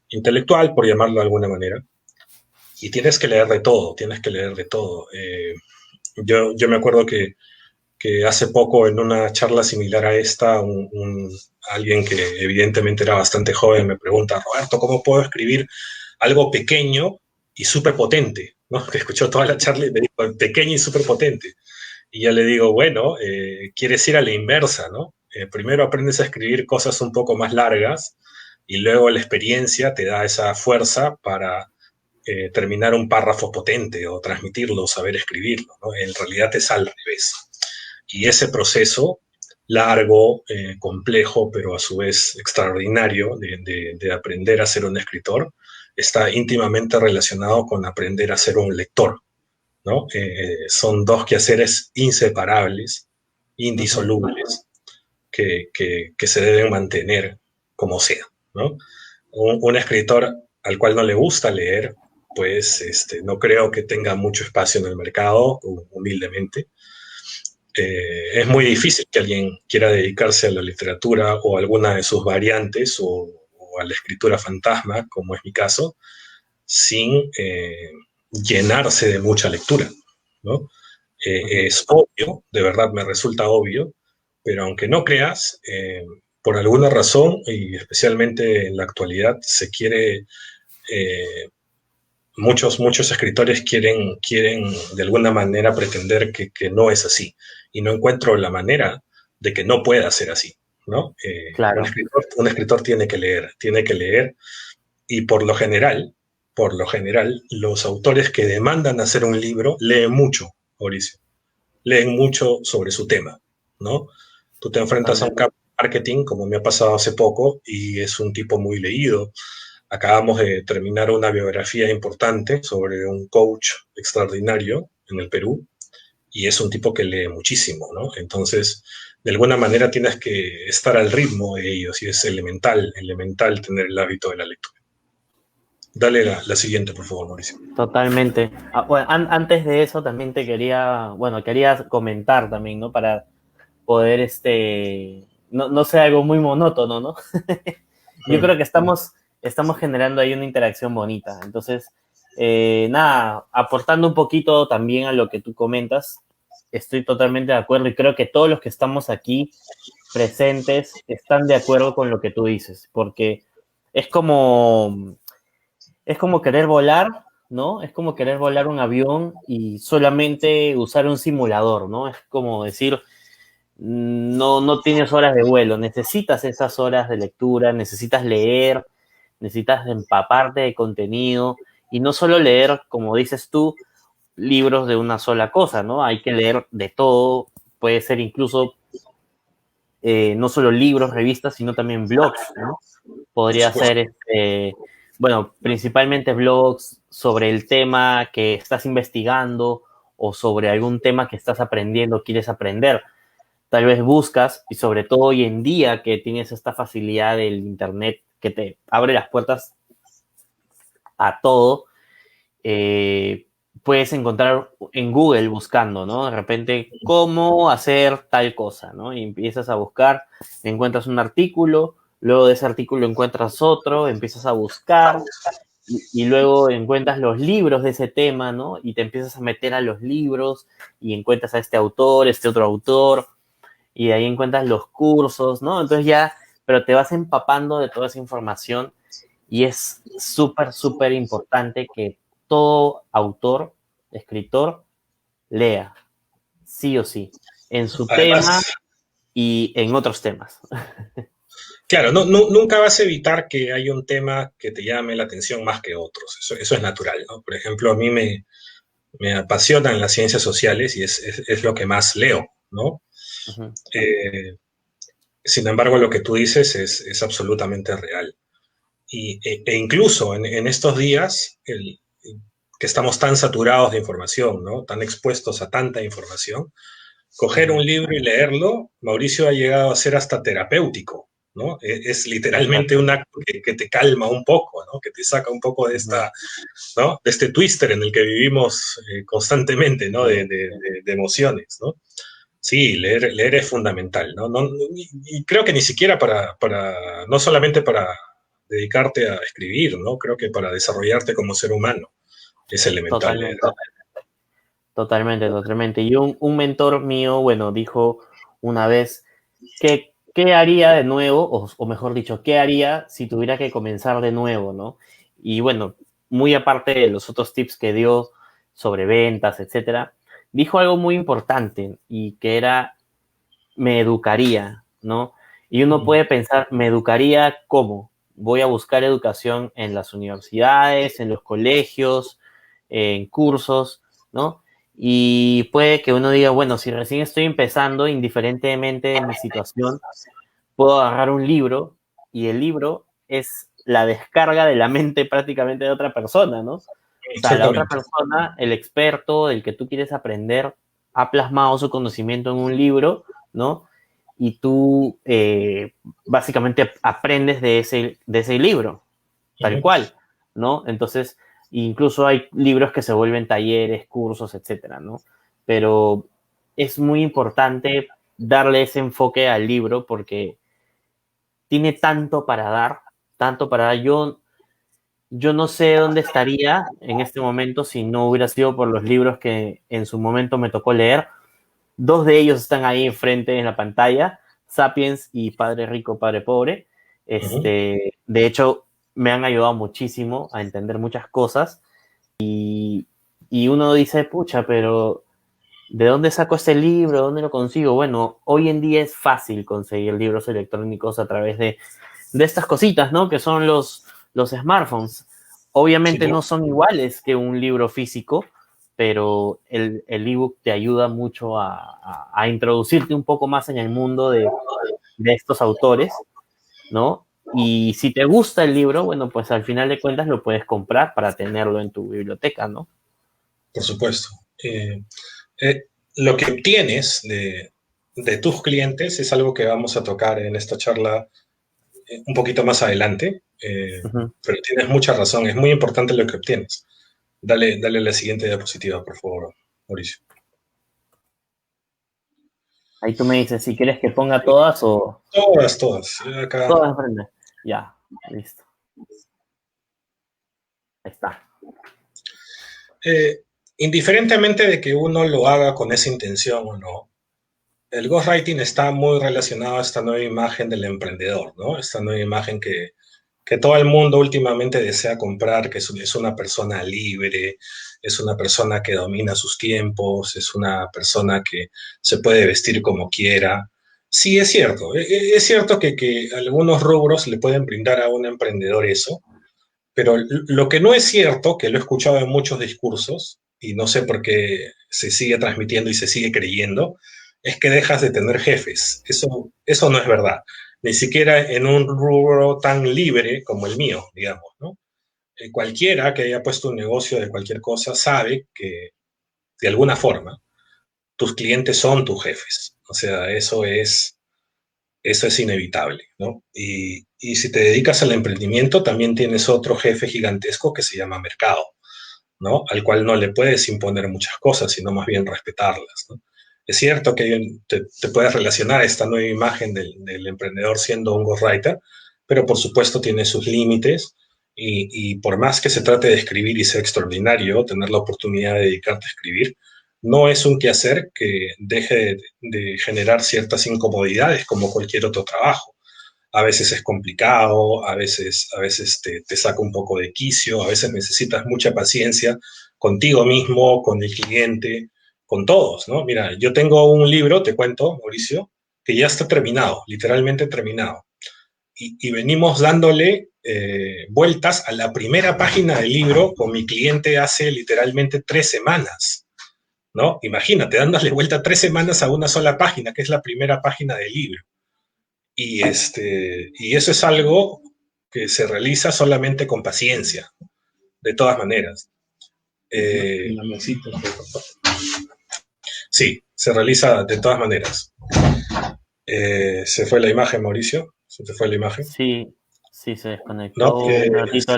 intelectual, por llamarlo de alguna manera. Y tienes que leer de todo, tienes que leer de todo. Yo me acuerdo que hace poco en una charla similar a esta, alguien que evidentemente era bastante joven me pregunta, Roberto, ¿cómo puedo escribir algo pequeño y súper potente? ¿No? Que escuchó toda la charla y me dijo, pequeño y súper potente. Y ya le digo, bueno, quieres ir a la inversa, ¿no? Primero aprendes a escribir cosas un poco más largas y luego la experiencia te da esa fuerza para terminar un párrafo potente o transmitirlo, saber escribirlo, ¿no? En realidad es al revés. Y ese proceso largo, complejo, pero a su vez extraordinario de aprender a ser un escritor, está íntimamente relacionado con aprender a ser un lector, ¿no? Son dos quehaceres inseparables, indisolubles, que se deben mantener como sea, ¿no? Un escritor al cual no le gusta leer, pues no creo que tenga mucho espacio en el mercado, humildemente. Es muy difícil que alguien quiera dedicarse a la literatura o a alguna de sus variantes o a la escritura fantasma, como es mi caso, sin llenarse de mucha lectura, ¿no? Es obvio, de verdad me resulta obvio, pero aunque no creas, por alguna razón, y especialmente en la actualidad, se quiere, muchos escritores quieren de alguna manera pretender que no es así, y no encuentro la manera de que no pueda ser así, ¿no? Claro. Un escritor tiene que leer, y por lo general, los autores que demandan hacer un libro leen mucho, Mauricio, leen mucho sobre su tema, ¿no? Tú te enfrentas a un Totalmente. campo de marketing, como me ha pasado hace poco, y es un tipo muy leído. Acabamos de terminar una biografía importante sobre un coach extraordinario en el Perú, y es un tipo que lee muchísimo, ¿no? Entonces, de alguna manera tienes que estar al ritmo de ellos, y es elemental tener el hábito de la lectura. Dale la siguiente, por favor, Mauricio. Totalmente. Bueno, antes de eso también quería comentar también, ¿no? Para poder, no sea algo muy monótono, ¿no? Yo creo que estamos generando ahí una interacción bonita. Entonces, nada, aportando un poquito también a lo que tú comentas, estoy totalmente de acuerdo y creo que todos los que estamos aquí presentes están de acuerdo con lo que tú dices, porque es como, es como querer volar, ¿no? Es como querer volar un avión y solamente usar un simulador, ¿no? Es como decir, no tienes horas de vuelo, necesitas esas horas de lectura, necesitas leer, necesitas empaparte de contenido y no solo leer, como dices tú, libros de una sola cosa, ¿no? Hay que leer de todo, puede ser incluso no solo libros, revistas, sino también blogs, ¿no? Por Podría supuesto. ser, bueno, principalmente blogs sobre el tema que estás investigando o sobre algún tema que estás aprendiendo, quieres aprender. Tal vez buscas, y sobre todo hoy en día que tienes esta facilidad del Internet que te abre las puertas a todo, eh, puedes encontrar en Google buscando, ¿no? De repente, cómo hacer tal cosa, ¿no? Y empiezas a buscar, encuentras un artículo, luego de ese artículo encuentras otro, empiezas a buscar y luego encuentras los libros de ese tema, ¿no? Y te empiezas a meter a los libros y encuentras a este autor, este otro autor, y de ahí encuentras los cursos, ¿no? Entonces ya, pero te vas empapando de toda esa información y es súper, súper importante que todo autor, escritor, lea, sí o sí, en su tema Además, y en otros temas. claro, nunca vas a evitar que haya un tema que te llame la atención más que otros. Eso es natural, ¿no? Por ejemplo, a mí me apasionan las ciencias sociales, y es lo que más leo, ¿no? Ujú. Eh, Sin embargo, lo que tú dices es absolutamente real. E incluso en estos días, que estamos tan saturados de información, ¿no? Tan expuestos a tanta información, coger Ujú. un libro y leerlo, Mauricio, ha llegado a ser hasta terapéutico, ¿no? Es literalmente Exacto. un acto que te calma un poco, ¿no? Que te saca un poco de Ujú. esta, ¿no? De este twister en el que vivimos constantemente, ¿no? Sí, sí. De emociones, ¿no? Sí, leer es fundamental, ¿no? Y creo que ni siquiera no solamente para dedicarte a escribir, ¿no? Creo que para desarrollarte como ser humano es elemental leer. Totalmente, totalmente, totalmente. Y un mentor mío, bueno, dijo una vez que qué haría de nuevo, o mejor dicho, qué haría si tuviera que comenzar de nuevo, ¿no? Y bueno, muy aparte de los otros tips que dio sobre ventas, etcétera, dijo algo muy importante y que era me educaría, ¿no? Y uno Mm. puede pensar, ¿me educaría cómo? Voy a buscar educación en las universidades, en los colegios, en cursos, ¿no? Y puede que uno diga, bueno, si recién estoy empezando, indiferentemente de mi situación, puedo agarrar un libro y el libro es la descarga de la mente prácticamente de otra persona, ¿no? O sea, la otra Exactamente. persona, el experto del que tú quieres aprender, ha plasmado su conocimiento en un libro, ¿no? Y tú básicamente aprendes de ese libro, tal Ujú. cual, ¿no? Entonces, incluso hay libros que se vuelven talleres, cursos, etcétera, ¿no? Pero es muy importante darle ese enfoque al libro porque tiene tanto para dar, tanto para dar. Yo no sé dónde estaría en este momento si no hubiera sido por los libros que en su momento me tocó leer. Dos de ellos están ahí enfrente en la pantalla, Sapiens y Padre Rico, Padre Pobre. De hecho, me han ayudado muchísimo a entender muchas cosas y uno dice, pucha, pero ¿de dónde saco este libro? ¿Dónde lo consigo? Bueno, hoy en día es fácil conseguir libros electrónicos a través de estas cositas, ¿no? Que son los smartphones. Obviamente sí, no son iguales que un libro físico, pero el ebook te ayuda mucho a introducirte un poco más en el mundo de estos autores, ¿no? Y si te gusta el libro, bueno, pues al final de cuentas lo puedes comprar para tenerlo en tu biblioteca, ¿no? Por supuesto. Lo que obtienes de tus clientes es algo que vamos a tocar en esta charla un poquito más adelante, pero tienes mucha razón, es muy importante lo que obtienes. Dale la siguiente diapositiva, por favor, Mauricio. Ahí tú me dices si quieres que ponga todas o... Todas. Acá. Todas enfrente. Ya, listo. Ahí está. Indiferentemente de que uno lo haga con esa intención o no, el ghostwriting está muy relacionado a esta nueva imagen del emprendedor, ¿no? Esta nueva imagen que todo el mundo últimamente desea comprar, que es una persona libre, es una persona que domina sus tiempos, es una persona que se puede vestir como quiera. Sí, es cierto. Es cierto que algunos rubros le pueden brindar a un emprendedor eso, pero lo que no es cierto, que lo he escuchado en muchos discursos, y no sé por qué se sigue transmitiendo y se sigue creyendo, es que dejas de tener jefes. Eso no es verdad. Ni siquiera en un rubro tan libre como el mío, digamos, ¿no? Cualquiera que haya puesto un negocio de cualquier cosa sabe que, de alguna forma, tus clientes son tus jefes. O sea, eso es inevitable, ¿no? Y si te dedicas al emprendimiento, también tienes otro jefe gigantesco que se llama mercado, ¿no? Al cual no le puedes imponer muchas cosas, sino más bien respetarlas, ¿no? Es cierto que te puedes relacionar a esta nueva imagen del emprendedor siendo un ghostwriter, pero por supuesto tiene sus límites y por más que se trate de escribir y sea extraordinario, tener la oportunidad de dedicarte a escribir, no es un quehacer que deje de generar ciertas incomodidades como cualquier otro trabajo. A veces es complicado, a veces te saca un poco de quicio, a veces necesitas mucha paciencia contigo mismo, con el cliente, con todos, ¿no? Mira, yo tengo un libro, te cuento, Mauricio, que ya está terminado, literalmente terminado. Y venimos dándole vueltas a la primera página del libro con mi cliente hace literalmente 3 semanas, ¿no? Imagínate, dándole vuelta 3 semanas a una sola página, que es la primera página del libro. Y eso es algo que se realiza solamente con paciencia, de todas maneras. Sí, se realiza de todas maneras. ¿Se fue la imagen, Mauricio? ¿Se te fue la imagen? Sí, se desconectó un ratito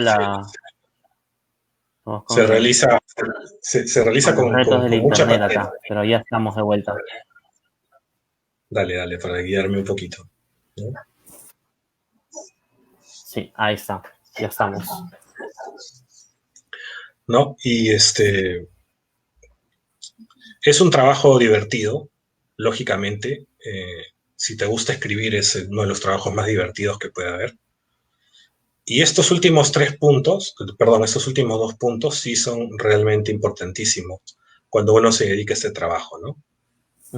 se realiza con retos del mucha internet paciencia. acá, pero ya estamos de vuelta. Dale, para guiarme un poquito, ¿no? Sí, ahí está, ya estamos. ¿No? Y es un trabajo divertido, lógicamente. Si te gusta escribir, es uno de los trabajos más divertidos que puede haber. Y estos últimos 2 puntos sí son realmente importantísimos cuando uno se dedica a este trabajo, ¿no?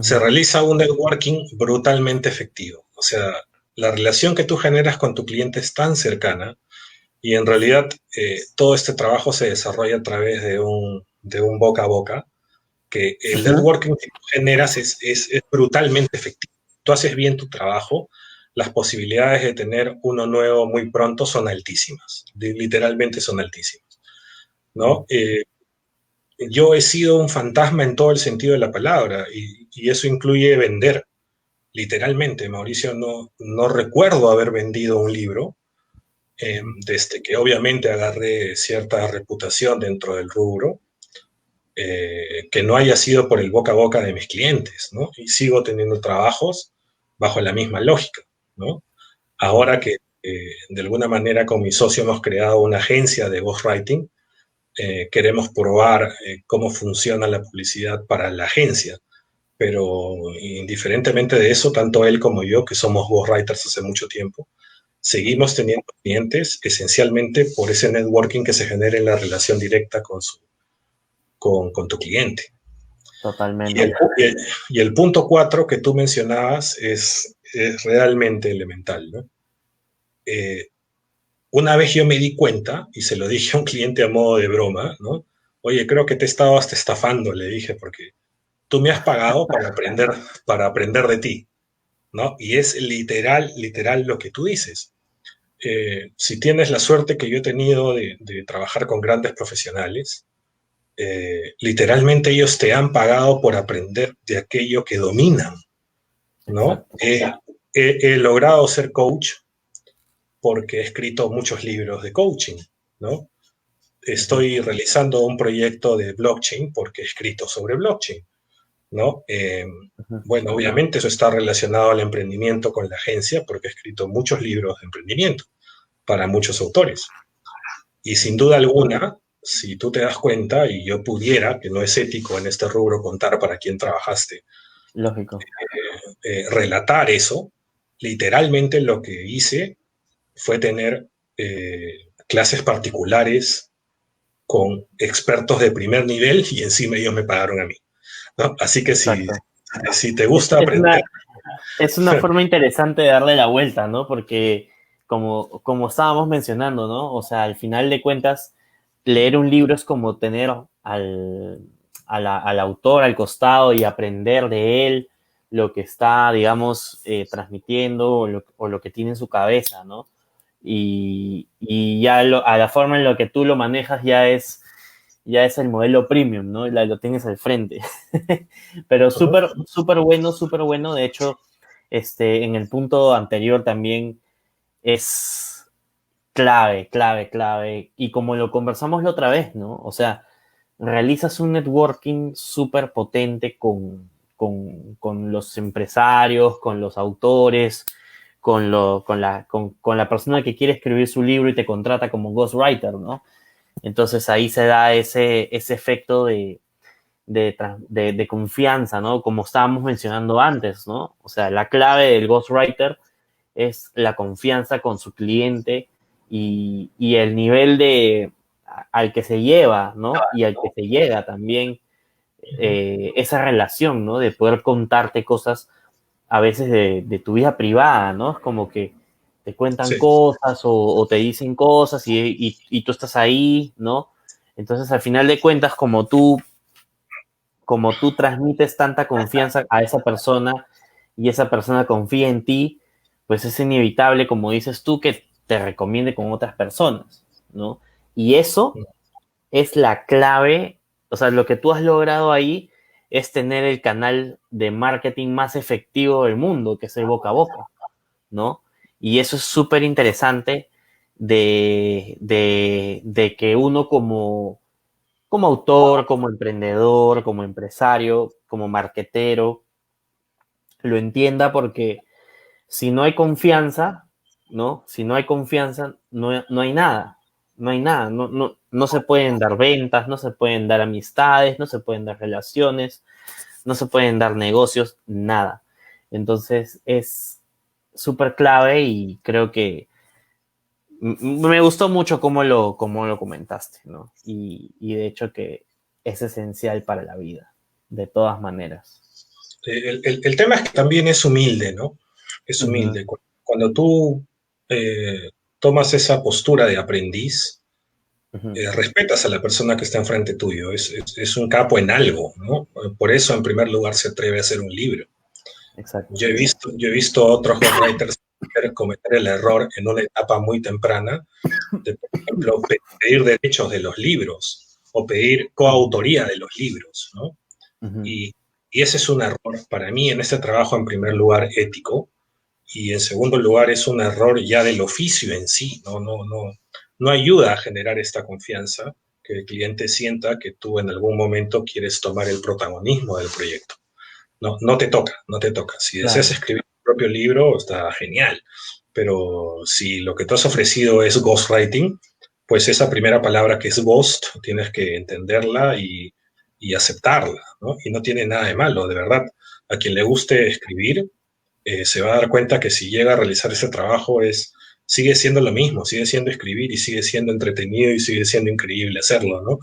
Se realiza un networking brutalmente efectivo. O sea, la relación que tú generas con tu cliente es tan cercana y en realidad todo este trabajo se desarrolla a través de un boca a boca, que el networking que tú generas es brutalmente efectivo. Tú haces bien tu trabajo, las posibilidades de tener uno nuevo muy pronto son altísimas, literalmente son altísimas, ¿no? Yo he sido un fantasma en todo el sentido de la palabra y eso incluye vender, literalmente. Mauricio, no recuerdo haber vendido un libro, desde que obviamente agarré cierta reputación dentro del rubro, que no haya sido por el boca a boca de mis clientes, ¿no? Y sigo teniendo trabajos bajo la misma lógica, ¿no? Ahora que de alguna manera con mi socio hemos creado una agencia de ghostwriting, queremos probar cómo funciona la publicidad para la agencia, pero indiferentemente de eso, tanto él como yo, que somos ghostwriters hace mucho tiempo, seguimos teniendo clientes esencialmente por ese networking que se genera en la relación directa con tu cliente. Totalmente. Y el punto 4 que tú mencionabas es realmente elemental, ¿no? Una vez yo me di cuenta, y se lo dije a un cliente a modo de broma, ¿no? Oye, creo que te he estado hasta estafando, le dije, porque tú me has pagado para aprender de ti, ¿no? Y es literal, literal lo que tú dices. Si tienes la suerte que yo he tenido de trabajar con grandes profesionales, literalmente ellos te han pagado por aprender de aquello que dominan, ¿no? He logrado ser coach porque he escrito muchos libros de coaching, ¿no? Estoy realizando un proyecto de blockchain porque he escrito sobre blockchain, ¿no? Bueno, obviamente eso está relacionado al emprendimiento con la agencia porque he escrito muchos libros de emprendimiento para muchos autores. Y sin duda alguna, si tú te das cuenta, y yo pudiera, que no es ético en este rubro contar para quién trabajaste, Lógico. Relatar eso, literalmente lo que hice fue tener clases particulares con expertos de primer nivel y encima ellos me pagaron a mí, ¿no? Así que si te gusta aprender... Es una forma interesante de darle la vuelta, ¿no? Porque como estábamos mencionando, ¿no? O sea, al final de cuentas, leer un libro es como tener al autor al costado y aprender de él lo que está, digamos, transmitiendo o lo que tiene en su cabeza, ¿no? Y ya a la forma en la que tú lo manejas ya es el modelo premium, ¿no? Lo tienes al frente. Pero súper bueno, súper bueno. De hecho, en el punto anterior también es clave. Y como lo conversamos la otra vez, ¿no? O sea, realizas un networking súper potente con los empresarios, con los autores, con la persona que quiere escribir su libro y te contrata como ghostwriter, ¿no? Entonces ahí se da ese efecto de confianza, ¿no? Como estábamos mencionando antes, ¿no? O sea, la clave del ghostwriter es la confianza con su cliente y el nivel al que se lleva, ¿no? Y al que se llega también esa relación, ¿no? De poder contarte cosas a veces de tu vida privada, ¿no? Es como que te cuentan cosas o te dicen cosas y tú estás ahí, ¿no? Entonces, al final de cuentas, como tú transmites tanta confianza a esa persona y esa persona confía en ti, pues es inevitable, como dices tú, que te recomiende con otras personas, ¿no? Y eso es la clave, o sea, lo que tú has logrado ahí es tener el canal de marketing más efectivo del mundo, que es el boca a boca, ¿no? Y eso es súper interesante de que uno como autor, como emprendedor, como empresario, como marketero, lo entienda porque si no hay confianza, ¿no? Si no hay confianza, no hay nada. No hay nada. No se pueden dar ventas, no se pueden dar amistades, no se pueden dar relaciones, no se pueden dar negocios, nada. Entonces es súper clave y creo que me gustó mucho cómo lo comentaste, ¿no? Y de hecho que es esencial para la vida, de todas maneras. El tema es que también es humilde, ¿no? Es humilde. Cuando tú tomas esa postura de aprendiz, respetas a la persona que está enfrente tuyo, es un capo en algo, ¿no? Por eso, en primer lugar, se atreve a hacer un libro. Exacto. Yo he visto a otros ghostwriters cometer el error en una etapa muy temprana de, por ejemplo, pedir derechos de los libros o pedir coautoría de los libros, ¿no? Y ese es un error para mí en este trabajo, en primer lugar, ético, y en segundo lugar es un error ya del oficio en sí, no ayuda a generar esta confianza que el cliente sienta que tú en algún momento quieres tomar el protagonismo del proyecto. No te toca. Si deseas escribir tu propio libro, está genial, pero si lo que tú has ofrecido es ghostwriting, pues esa primera palabra que es ghost, tienes que entenderla y y aceptarla, ¿no? Y no tiene nada de malo, de verdad. A quien le guste escribir, se va a dar cuenta que si llega a realizar ese trabajo sigue siendo lo mismo, sigue siendo escribir y sigue siendo entretenido y sigue siendo increíble hacerlo, ¿no?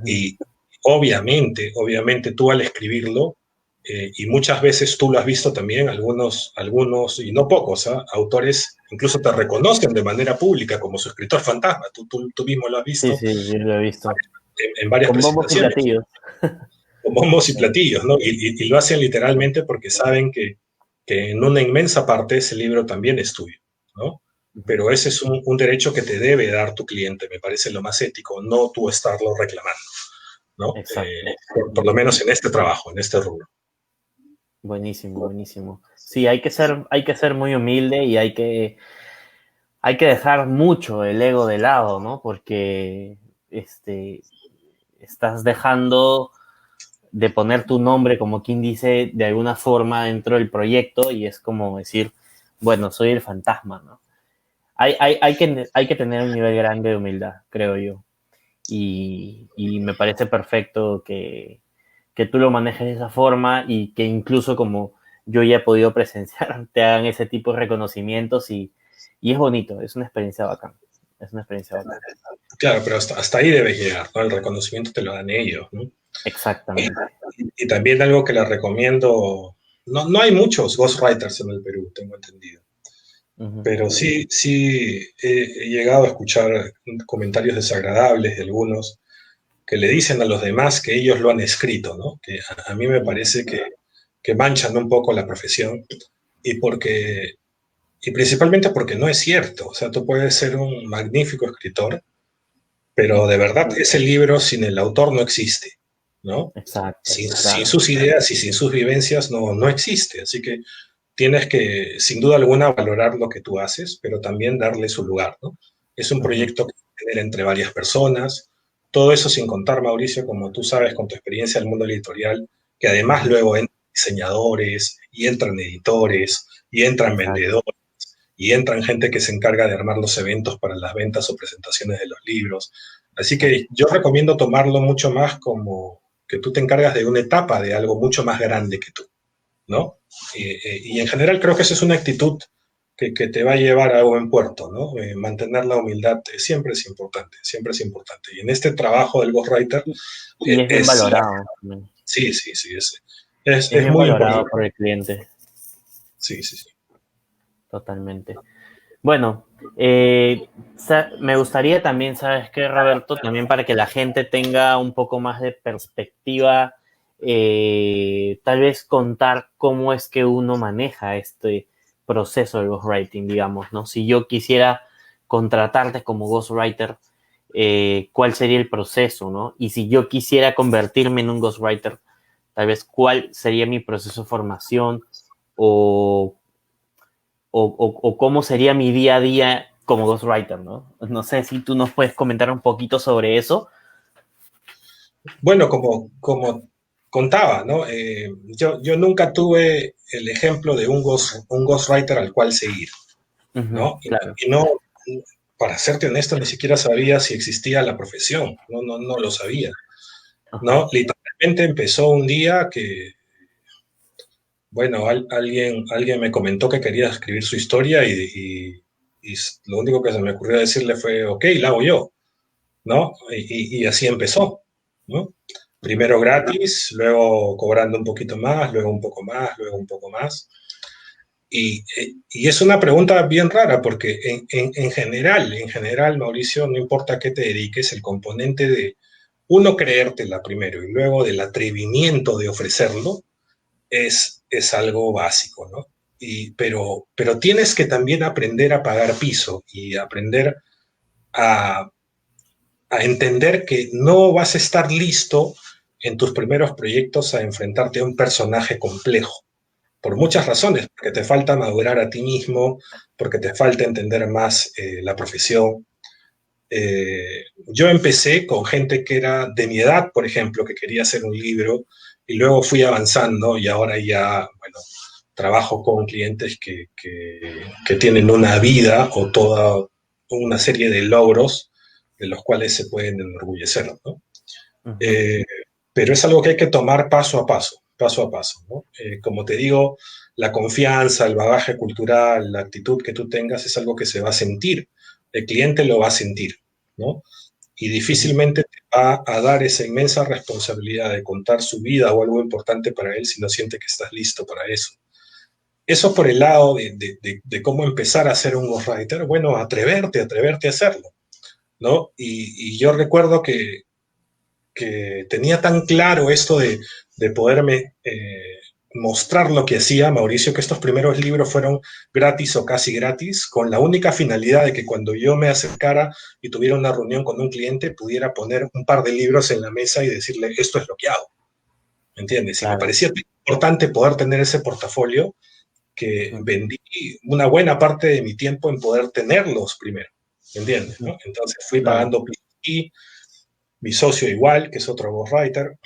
Y obviamente tú al escribirlo, y muchas veces tú lo has visto también, algunos y no pocos, autores incluso te reconocen de manera pública como su escritor fantasma, tú mismo lo has Sí, visto sí, yo lo he visto. en varias Con bombos y presentaciones, platillos. con bombos y platillos, ¿no? Y lo hacen literalmente porque saben que en una inmensa parte ese libro también es tuyo, ¿no? Pero ese es un derecho que te debe dar tu cliente, me parece lo más ético, no tú estarlo reclamando, ¿no? Exacto. Por lo menos en este trabajo, en este rubro. Buenísimo, buenísimo. Sí, hay que ser muy humilde y hay que dejar mucho el ego de lado, ¿no? Porque estás dejando de poner tu nombre, como quien dice, de alguna forma dentro del proyecto y es como decir, bueno, soy el fantasma, ¿no? Hay que tener un nivel grande de humildad, creo yo. Y me parece perfecto que tú lo manejes de esa forma y que incluso como yo ya he podido presenciar, te hagan ese tipo de reconocimientos y es bonito, es una experiencia bacán. Es una experiencia bacán. Claro, pero hasta ahí debes llegar, ¿no? El reconocimiento te lo dan ellos, ¿no? Exactamente. Y también algo que les recomiendo, no hay muchos ghostwriters en el Perú, tengo entendido. Pero sí he llegado a escuchar comentarios desagradables de algunos que le dicen a los demás que ellos lo han escrito, ¿no? Que a mí me parece que manchan un poco la profesión y principalmente porque no es cierto. O sea, tú puedes ser un magnífico escritor, pero de verdad ese libro sin el autor no existe, ¿no? Exacto. Sin Claro. sus ideas y sin sus vivencias no existe. Así que tienes que, sin duda alguna, valorar lo que tú haces, pero también darle su lugar, ¿no? Es un proyecto que se genera entre varias personas, todo eso sin contar, Mauricio, como tú sabes con tu experiencia en el mundo editorial, que además luego entran diseñadores, y entran editores, y entran Exacto. vendedores, y entran gente que se encarga de armar los eventos para las ventas o presentaciones de los libros. Así que yo recomiendo tomarlo mucho más como que tú te encargas de una etapa de algo mucho más grande que tú, ¿no? Y en general creo que esa es una actitud que te va a llevar a buen puerto, ¿no? Mantener la humildad siempre es importante, siempre es importante. Y en este trabajo del ghostwriter Y es bien valorado. sí, Es es bien muy valorado importante. por el cliente. Sí. Totalmente. Bueno, me gustaría también, ¿sabes qué, Roberto? También para que la gente tenga un poco más de perspectiva, tal vez contar cómo es que uno maneja este proceso de ghostwriting, digamos, ¿no? Si yo quisiera contratarte como ghostwriter, ¿cuál sería el proceso, ¿no? Y si yo quisiera convertirme en un ghostwriter, tal vez cuál sería mi proceso de formación o cómo sería mi día a día como ghostwriter, ¿no? No sé si tú nos puedes comentar un poquito sobre eso. Bueno, como contaba, ¿no? Yo nunca tuve el ejemplo de un ghostwriter al cual seguir, ¿no? Claro. Y no, para serte honesto, ni siquiera sabía si existía la profesión, no lo sabía, ¿no? Literalmente empezó un día que, bueno, alguien me comentó que quería escribir su historia y lo único que se me ocurrió decirle fue, ok, la hago yo, ¿no? Y así empezó, ¿no? Primero gratis, luego cobrando un poquito más, luego un poco más, luego un poco más. Y es una pregunta bien rara porque en general, Mauricio, no importa a qué te dediques, el componente de uno creértela primero y luego del atrevimiento de ofrecerlo es algo básico, ¿no? Pero tienes que también aprender a pagar piso y aprender a, a entender que no vas a estar listo en tus primeros proyectos a enfrentarte a un personaje complejo por muchas razones, porque te falta madurar a ti mismo, porque te falta entender más la profesión. Yo empecé con gente que era de mi edad, por ejemplo, que quería hacer un libro, y luego fui avanzando y ahora ya, bueno, trabajo con clientes que tienen una vida o toda una serie de logros de los cuales se pueden enorgullecer, ¿no? Uh-huh. pero es algo que hay que tomar paso a paso, ¿no? Como te digo, la confianza, el bagaje cultural, la actitud que tú tengas es algo que se va a sentir, el cliente lo va a sentir, ¿no? Y difícilmente te va a dar esa inmensa responsabilidad de contar su vida o algo importante para él si no siente que estás listo para eso. Eso por el lado de cómo empezar a ser un ghostwriter, bueno, atreverte a hacerlo, ¿no? Y yo recuerdo que tenía tan claro esto de poderme mostrar lo que hacía Mauricio, que estos primeros libros fueron gratis o casi gratis, con la única finalidad de que cuando yo me acercara y tuviera una reunión con un cliente, pudiera poner un par de libros en la mesa y decirle, esto es lo que hago, ¿me entiendes? Y me Claro. parecía importante poder tener ese portafolio que vendí una buena parte de mi tiempo en poder tenerlos primero, ¿me entiendes? ¿No? Entonces fui Claro. pagando y mi socio igual, que es otro ghostwriter,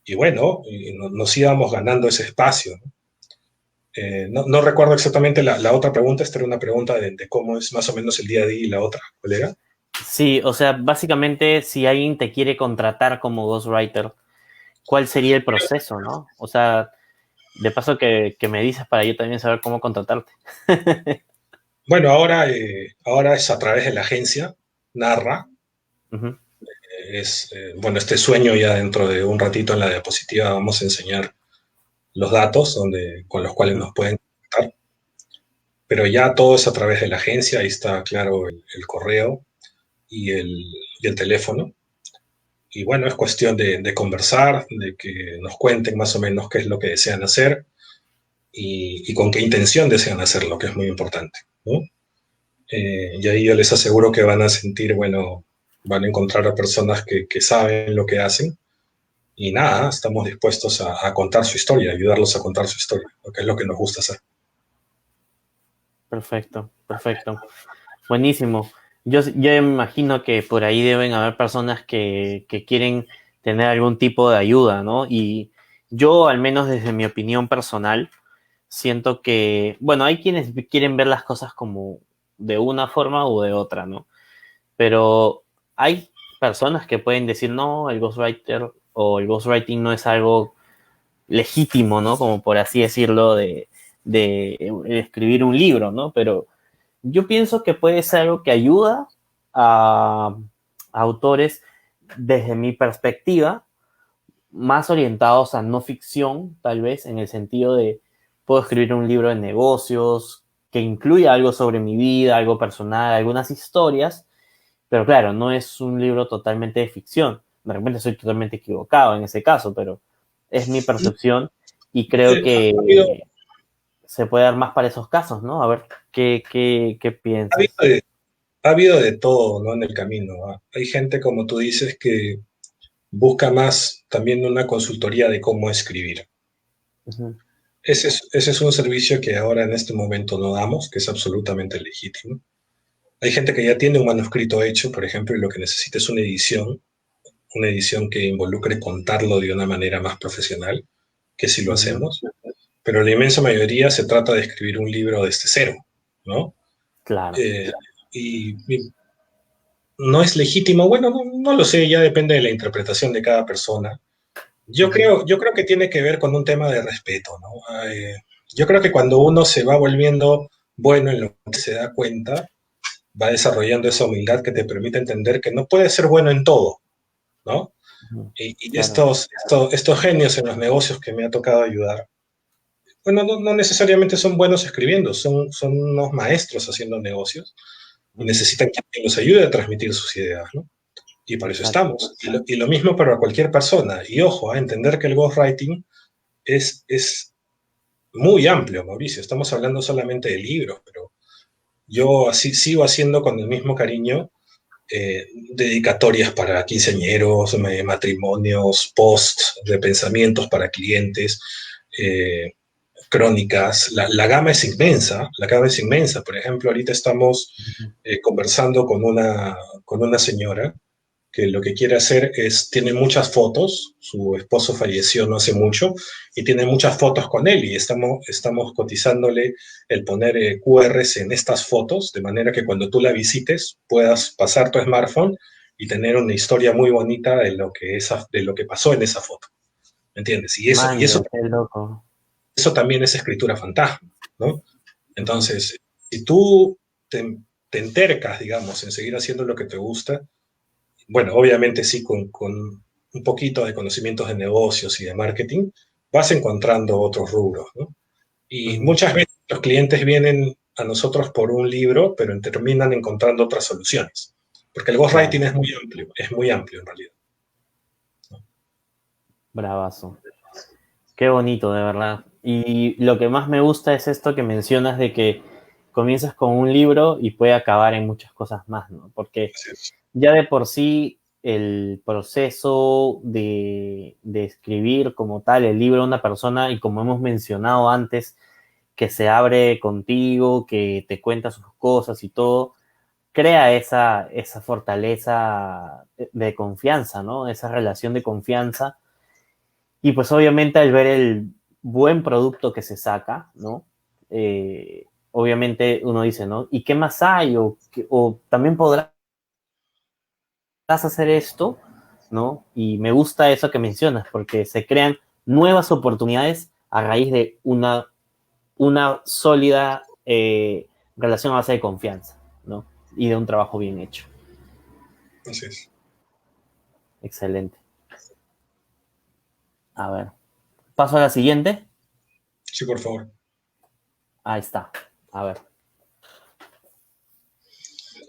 y bueno, y nos íbamos ganando ese espacio, ¿no? No recuerdo exactamente la otra pregunta, esta era una pregunta de cómo es más o menos el día a día y la otra, ¿cuál era? Sí, o sea, básicamente, si alguien te quiere contratar como ghostwriter, ¿cuál sería el proceso, no? O sea, de paso que me dices para yo también saber cómo contratarte. Bueno, ahora es a través de la agencia, Narra, Ujú. bueno, este sueño ya dentro de un ratito en la diapositiva vamos a enseñar los datos con los cuales Ujú. nos pueden contactar, pero ya todo es a través de la agencia, ahí está claro el correo y el teléfono. Y bueno, es cuestión de conversar, de que nos cuenten más o menos qué es lo que desean hacer y con qué intención desean hacerlo, que es muy importante, ¿no? Y ahí yo les aseguro que van a sentir, bueno, van a encontrar a personas que saben lo que hacen y nada, estamos dispuestos a contar su historia, ayudarlos a contar su historia, que es lo que nos gusta hacer. Perfecto, perfecto. Buenísimo. Yo me imagino que por ahí deben haber personas que quieren tener algún tipo de ayuda, ¿no? Y yo, al menos desde mi opinión personal, siento que, bueno, hay quienes quieren ver las cosas como de una forma u de otra, ¿no? Pero hay personas que pueden decir, no, el ghostwriter o el ghostwriting no es algo legítimo, ¿no? Como por así decirlo, de escribir un libro, ¿no? Pero yo pienso que puede ser algo que ayuda a autores desde mi perspectiva, más orientados a no ficción, tal vez, en el sentido de puedo escribir un libro de negocios que incluya algo sobre mi vida, algo personal, algunas historias, pero claro, no es un libro totalmente de ficción. De repente soy totalmente equivocado en ese caso, pero es mi percepción y creo Ha habido, que se puede dar más para esos casos, ¿no? A ver, ¿qué ha habido piensas? de, ha habido de todo, ¿no? En el camino, ¿ah? Hay gente, como tú dices, que busca más también una consultoría de cómo escribir. Ujú. Ese es un servicio que ahora en este momento no damos, que es absolutamente legítimo. Hay gente que ya tiene un manuscrito hecho, por ejemplo, y lo que necesita es una edición que involucre contarlo de una manera más profesional, que sí lo Ujú. hacemos, pero la inmensa mayoría se trata de escribir un libro desde cero, ¿no? Claro. Eh, y no es legítimo, bueno, no lo sé, ya depende de la interpretación de cada persona. Ujú. Yo creo que tiene que ver con un tema de respeto, ¿no? Yo creo que cuando uno se va volviendo bueno en lo que se da cuenta, va desarrollando esa humildad que te permite entender que no puedes ser bueno en todo, ¿no? Ujú. Y Claro. estos genios en los negocios que me ha tocado ayudar, bueno, no necesariamente son buenos escribiendo, son unos maestros haciendo negocios y Ujú. necesitan que los ayude a transmitir sus ideas, ¿no? Y para eso Exacto. estamos. Y lo mismo para cualquier persona. Y ojo, a entender que el ghostwriting es muy amplio, Mauricio. Estamos hablando solamente de libros, pero yo así sigo haciendo con el mismo cariño dedicatorias para quinceañeros, matrimonios, posts de pensamientos para clientes, eh, crónicas. La gama es inmensa, la gama es inmensa. Por ejemplo, ahorita estamos Ujú. conversando con una señora que lo que quiere hacer es, tiene muchas fotos, su esposo falleció no hace mucho, y tiene muchas fotos con él, y estamos cotizándole el poner QRs en estas fotos, de manera que cuando tú la visites puedas pasar tu smartphone y tener una historia muy bonita de lo que pasó en esa foto. ¿Me entiendes? Y eso, Man, y eso, qué loco. eso también es escritura fantasma, ¿no? Entonces, si tú te entercas, digamos, en seguir haciendo lo que te gusta, bueno, obviamente sí, con un poquito de conocimientos de negocios y de marketing, vas encontrando otros rubros, ¿no? Y muchas veces los clientes vienen a nosotros por un libro, pero terminan encontrando otras soluciones. Porque el ghostwriting Claro. es muy amplio en realidad. Bravazo. Qué bonito, de verdad. Y lo que más me gusta es esto que mencionas de que comienzas con un libro y puede acabar en muchas cosas más, ¿no? Porque ya de por sí el proceso de escribir como tal el libro a una persona, y como hemos mencionado antes, que se abre contigo, que te cuenta sus cosas y todo, crea esa fortaleza de confianza, ¿no? Esa relación de confianza. Y pues obviamente al ver el buen producto que se saca, ¿no? Obviamente uno dice, ¿no? ¿Y qué más hay? O también podrás hacer esto, ¿no? Y me gusta eso que mencionas, porque se crean nuevas oportunidades a raíz de una sólida relación a base de confianza, ¿no? Y de un trabajo bien hecho. Así es. Excelente. A ver. Paso a la siguiente. Sí, por favor. Ahí está. A ver.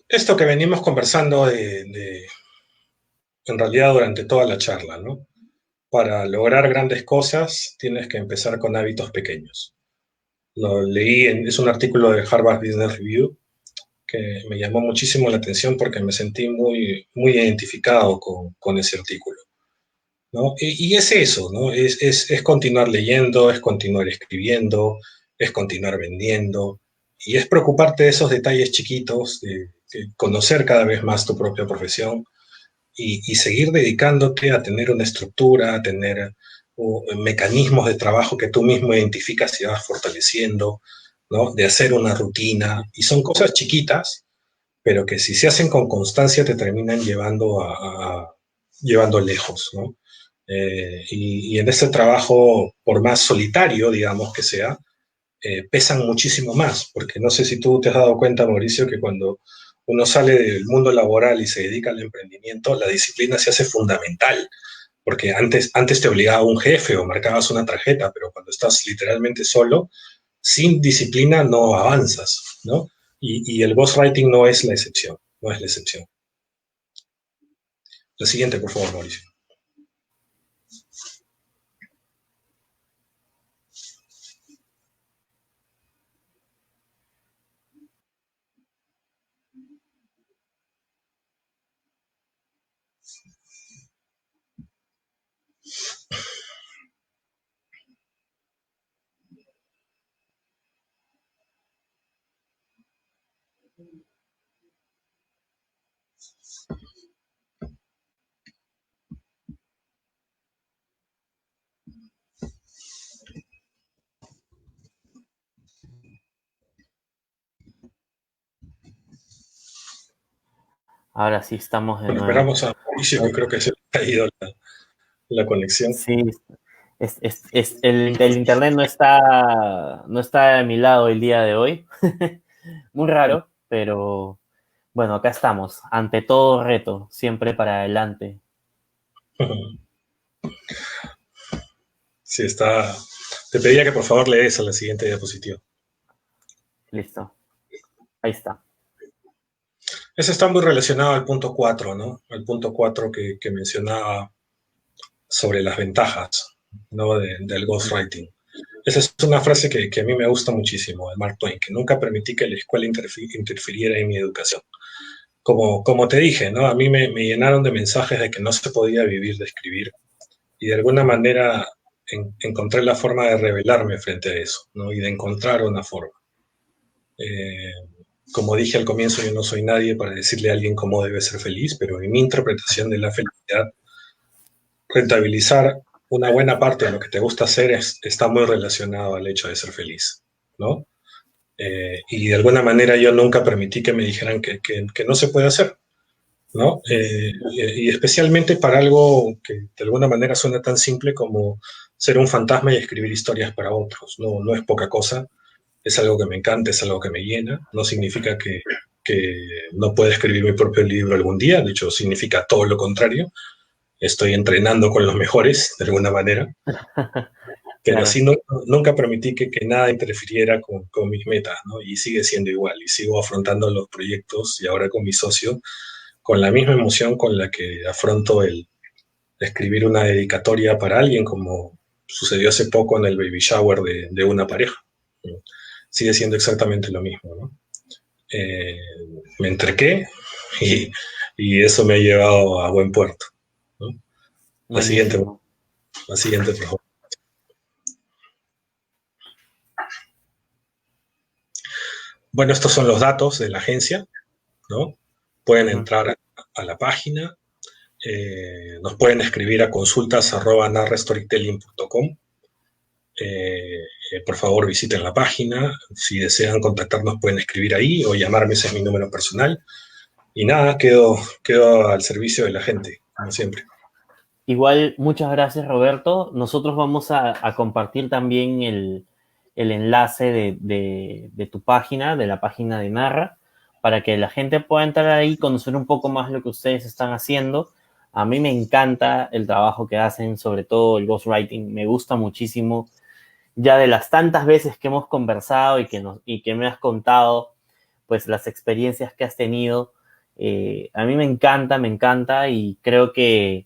Esto que venimos conversando en realidad durante toda la charla, ¿no? Para lograr grandes cosas tienes que empezar con hábitos pequeños. Lo leí, es un artículo de Harvard Business Review que me llamó muchísimo la atención porque me sentí muy, muy identificado con ese artículo, ¿no? Y es eso, ¿no? Es continuar leyendo, es continuar escribiendo, es continuar vendiendo, y es preocuparte de esos detalles chiquitos, de conocer cada vez más tu propia profesión y seguir dedicándote a tener una estructura, a tener mecanismos de trabajo que tú mismo identificas y vas fortaleciendo, ¿no? De hacer una rutina, y son cosas chiquitas, pero que si se hacen con constancia te terminan llevando lejos, ¿no? Y en este trabajo, por más solitario, digamos que sea, pesan muchísimo más, porque no sé si tú te has dado cuenta, Mauricio, que cuando uno sale del mundo laboral y se dedica al emprendimiento, la disciplina se hace fundamental, porque antes te obligaba un jefe o marcabas una tarjeta, pero cuando estás literalmente solo, sin disciplina no avanzas, ¿no? Y el ghostwriting no es la excepción, no es la excepción. La siguiente, por favor, Mauricio. Ahora sí estamos de nuevo. Recuperamos a Mauricio, que creo que se le ha ido la conexión. Sí, el internet no está de mi lado el día de hoy. Muy raro, pero bueno, acá estamos. Ante todo reto, siempre para adelante. Sí, está. Te pedía que por favor le des a la siguiente diapositiva. Listo. Ahí está. Eso está muy relacionado al punto 4, ¿no? Al punto 4 que mencionaba sobre las ventajas, ¿no? Del ghostwriting. Esa es una frase que a mí me gusta muchísimo, de Mark Twain, que nunca permití que la escuela interfiriera en mi educación. Como te dije, ¿no? A mí me llenaron de mensajes de que no se podía vivir de escribir, y de alguna manera encontré la forma de rebelarme frente a eso, ¿no? Y de encontrar una forma. Eh, como dije al comienzo, yo no soy nadie para decirle a alguien cómo debe ser feliz, pero en mi interpretación de la felicidad, rentabilizar una buena parte de lo que te gusta hacer está muy relacionado al hecho de ser feliz, ¿no? Y de alguna manera yo nunca permití que me dijeran que no se puede hacer. ¿no? Y especialmente para algo que de alguna manera suena tan simple como ser un fantasma y escribir historias para otros. No, no es poca cosa, es algo que me encanta, es algo que me llena. No significa que no pueda escribir mi propio libro algún día, de hecho significa todo lo contrario. Estoy entrenando con los mejores, de alguna manera, pero Claro. sí no, nunca permití que nada interfiriera con mis metas, ¿no? Y sigue siendo igual, y sigo afrontando los proyectos y ahora con mi socio con la misma emoción con la que afronto el escribir una dedicatoria para alguien, como sucedió hace poco en el baby shower de una pareja. Sigue siendo exactamente lo mismo, ¿no? Eh, Me entrequé y, y, eso me ha llevado a buen puerto, ¿no? La siguiente, Buenísimo. la siguiente, por favor. Bueno, estos son los datos de la agencia, ¿no? Pueden Ujú. entrar a la página, nos pueden escribir a consultas@narrastorytelling.com. Por favor, visiten la página. Si desean contactarnos, pueden escribir ahí o llamarme, ese es mi número personal. Y nada, quedo al servicio de la gente, como siempre. Igual, muchas gracias, Roberto. Nosotros vamos a compartir también el enlace de tu página, de la página de Narra, para que la gente pueda entrar ahí y conocer un poco más lo que ustedes están haciendo. A mí me encanta el trabajo que hacen, sobre todo el ghostwriting. Me gusta muchísimo. Ya de las tantas veces que hemos conversado y que me has contado, pues las experiencias que has tenido, a mí me encanta y creo que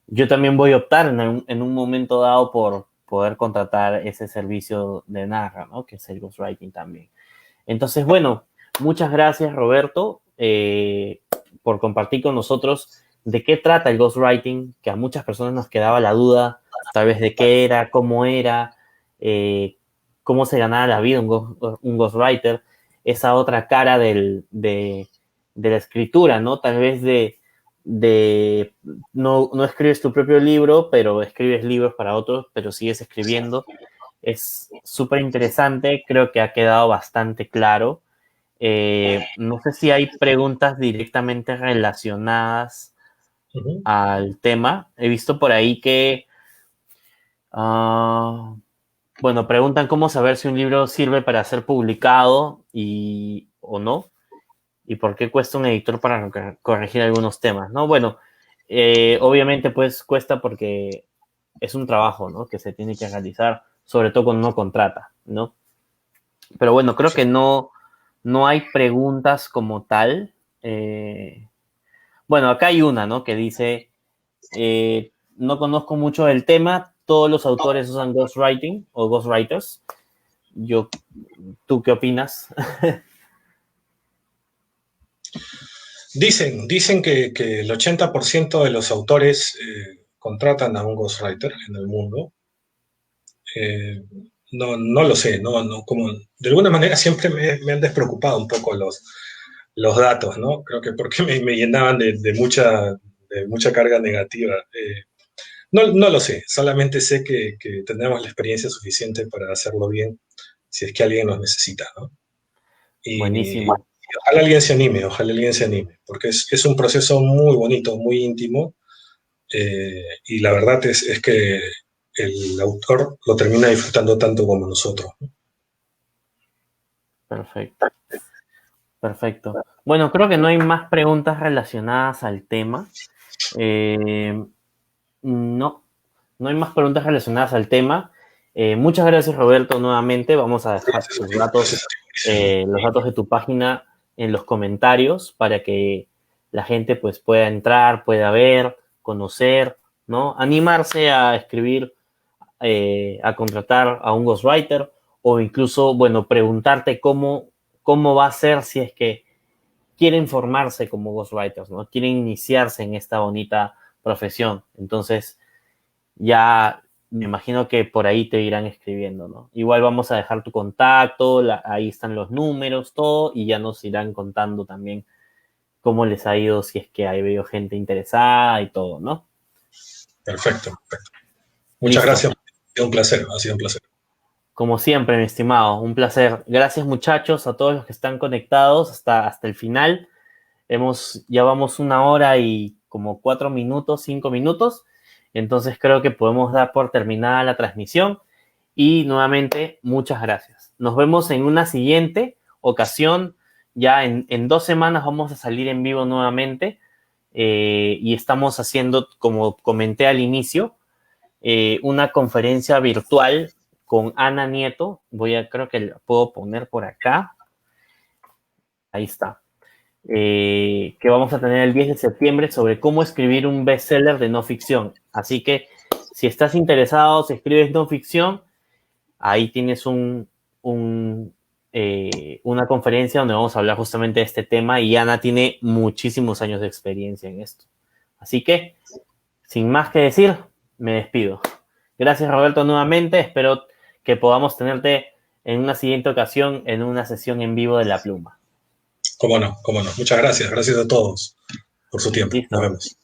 yo también voy a optar en un momento dado por poder contratar ese servicio de Narra, ¿no? Que es el ghostwriting también. Entonces, bueno, muchas gracias, Roberto, por compartir con nosotros de qué trata el ghostwriting, que a muchas personas nos quedaba la duda, tal vez de qué era, eh, cómo se ganaba la vida un ghostwriter, esa otra cara de la escritura, ¿no? Tal vez de no escribes tu propio libro, pero escribes libros para otros, pero sigues escribiendo. Es súper interesante, creo que ha quedado bastante claro. No sé si hay preguntas directamente relacionadas Uh -huh. al tema. He visto por ahí que, bueno, preguntan cómo saber si un libro sirve para ser publicado o no, y por qué cuesta un editor para corregir algunos temas, ¿no? Bueno, obviamente pues cuesta porque es un trabajo, ¿no? Que se tiene que realizar, sobre todo cuando uno contrata, ¿no? Pero bueno, creo Sí. que no hay preguntas como tal. Bueno, acá hay una, ¿no? Que dice, no conozco mucho del tema, todos los autores usan ghostwriting o ghostwriters. Yo, ¿tú qué opinas? Dicen que el 80% de los autores contratan a un ghostwriter en el mundo. Eh, no lo sé, como, de alguna manera siempre me han despreocupado un poco los datos, ¿no? Creo que porque me llenaban de mucha carga negativa. No lo sé, solamente sé que tenemos la experiencia suficiente para hacerlo bien si es que alguien nos necesita, ¿no? Y Buenísimo. ojalá alguien se anime, porque es un proceso muy bonito, muy íntimo, y la verdad es que el autor lo termina disfrutando tanto como nosotros, ¿no? Perfecto. Perfecto. Bueno, creo que no hay más preguntas relacionadas al tema. Eh, no, no hay más preguntas relacionadas al tema. Muchas gracias, Roberto, nuevamente. Vamos a dejar tus datos, Gracias a ti, Mauricio. los datos de tu página en los comentarios para que la gente pues pueda entrar, pueda ver, conocer, ¿no? Animarse a escribir, a contratar a un ghostwriter o incluso, bueno, preguntarte cómo va a ser si es que quieren formarse como ghostwriters, ¿no? Quieren iniciarse en esta bonita profesión. Entonces, ya me imagino que por ahí te irán escribiendo, ¿no? Igual vamos a dejar tu contacto, ahí están los números, todo, y ya nos irán contando también cómo les ha ido, si es que hay habido gente interesada y todo, ¿no? Perfecto, perfecto. Muchas Listo. gracias. Ha sido un placer, ha sido un placer. Como siempre, mi estimado, un placer. Gracias, muchachos, a todos los que están conectados hasta el final. Ya vamos 1 hora y como 4 minutos, 5 minutos. Entonces creo que podemos dar por terminada la transmisión. Y nuevamente, muchas gracias. Nos vemos en una siguiente ocasión. Ya en 2 semanas vamos a salir en vivo nuevamente. Y estamos haciendo, como comenté al inicio, una conferencia virtual con Ana Nieto. Creo que la puedo poner por acá. Ahí está. Que vamos a tener el 10 de septiembre sobre cómo escribir un bestseller de no ficción. Así que si estás interesado, si escribes no ficción, ahí tienes una conferencia donde vamos a hablar justamente de este tema y Ana tiene muchísimos años de experiencia en esto. Así que, sin más que decir, me despido. Gracias, Roberto, nuevamente. Espero que podamos tenerte en una siguiente ocasión en una sesión en vivo de La Pluma. Cómo no, cómo no. Muchas gracias. Gracias a todos por su tiempo. Listo. Nos vemos.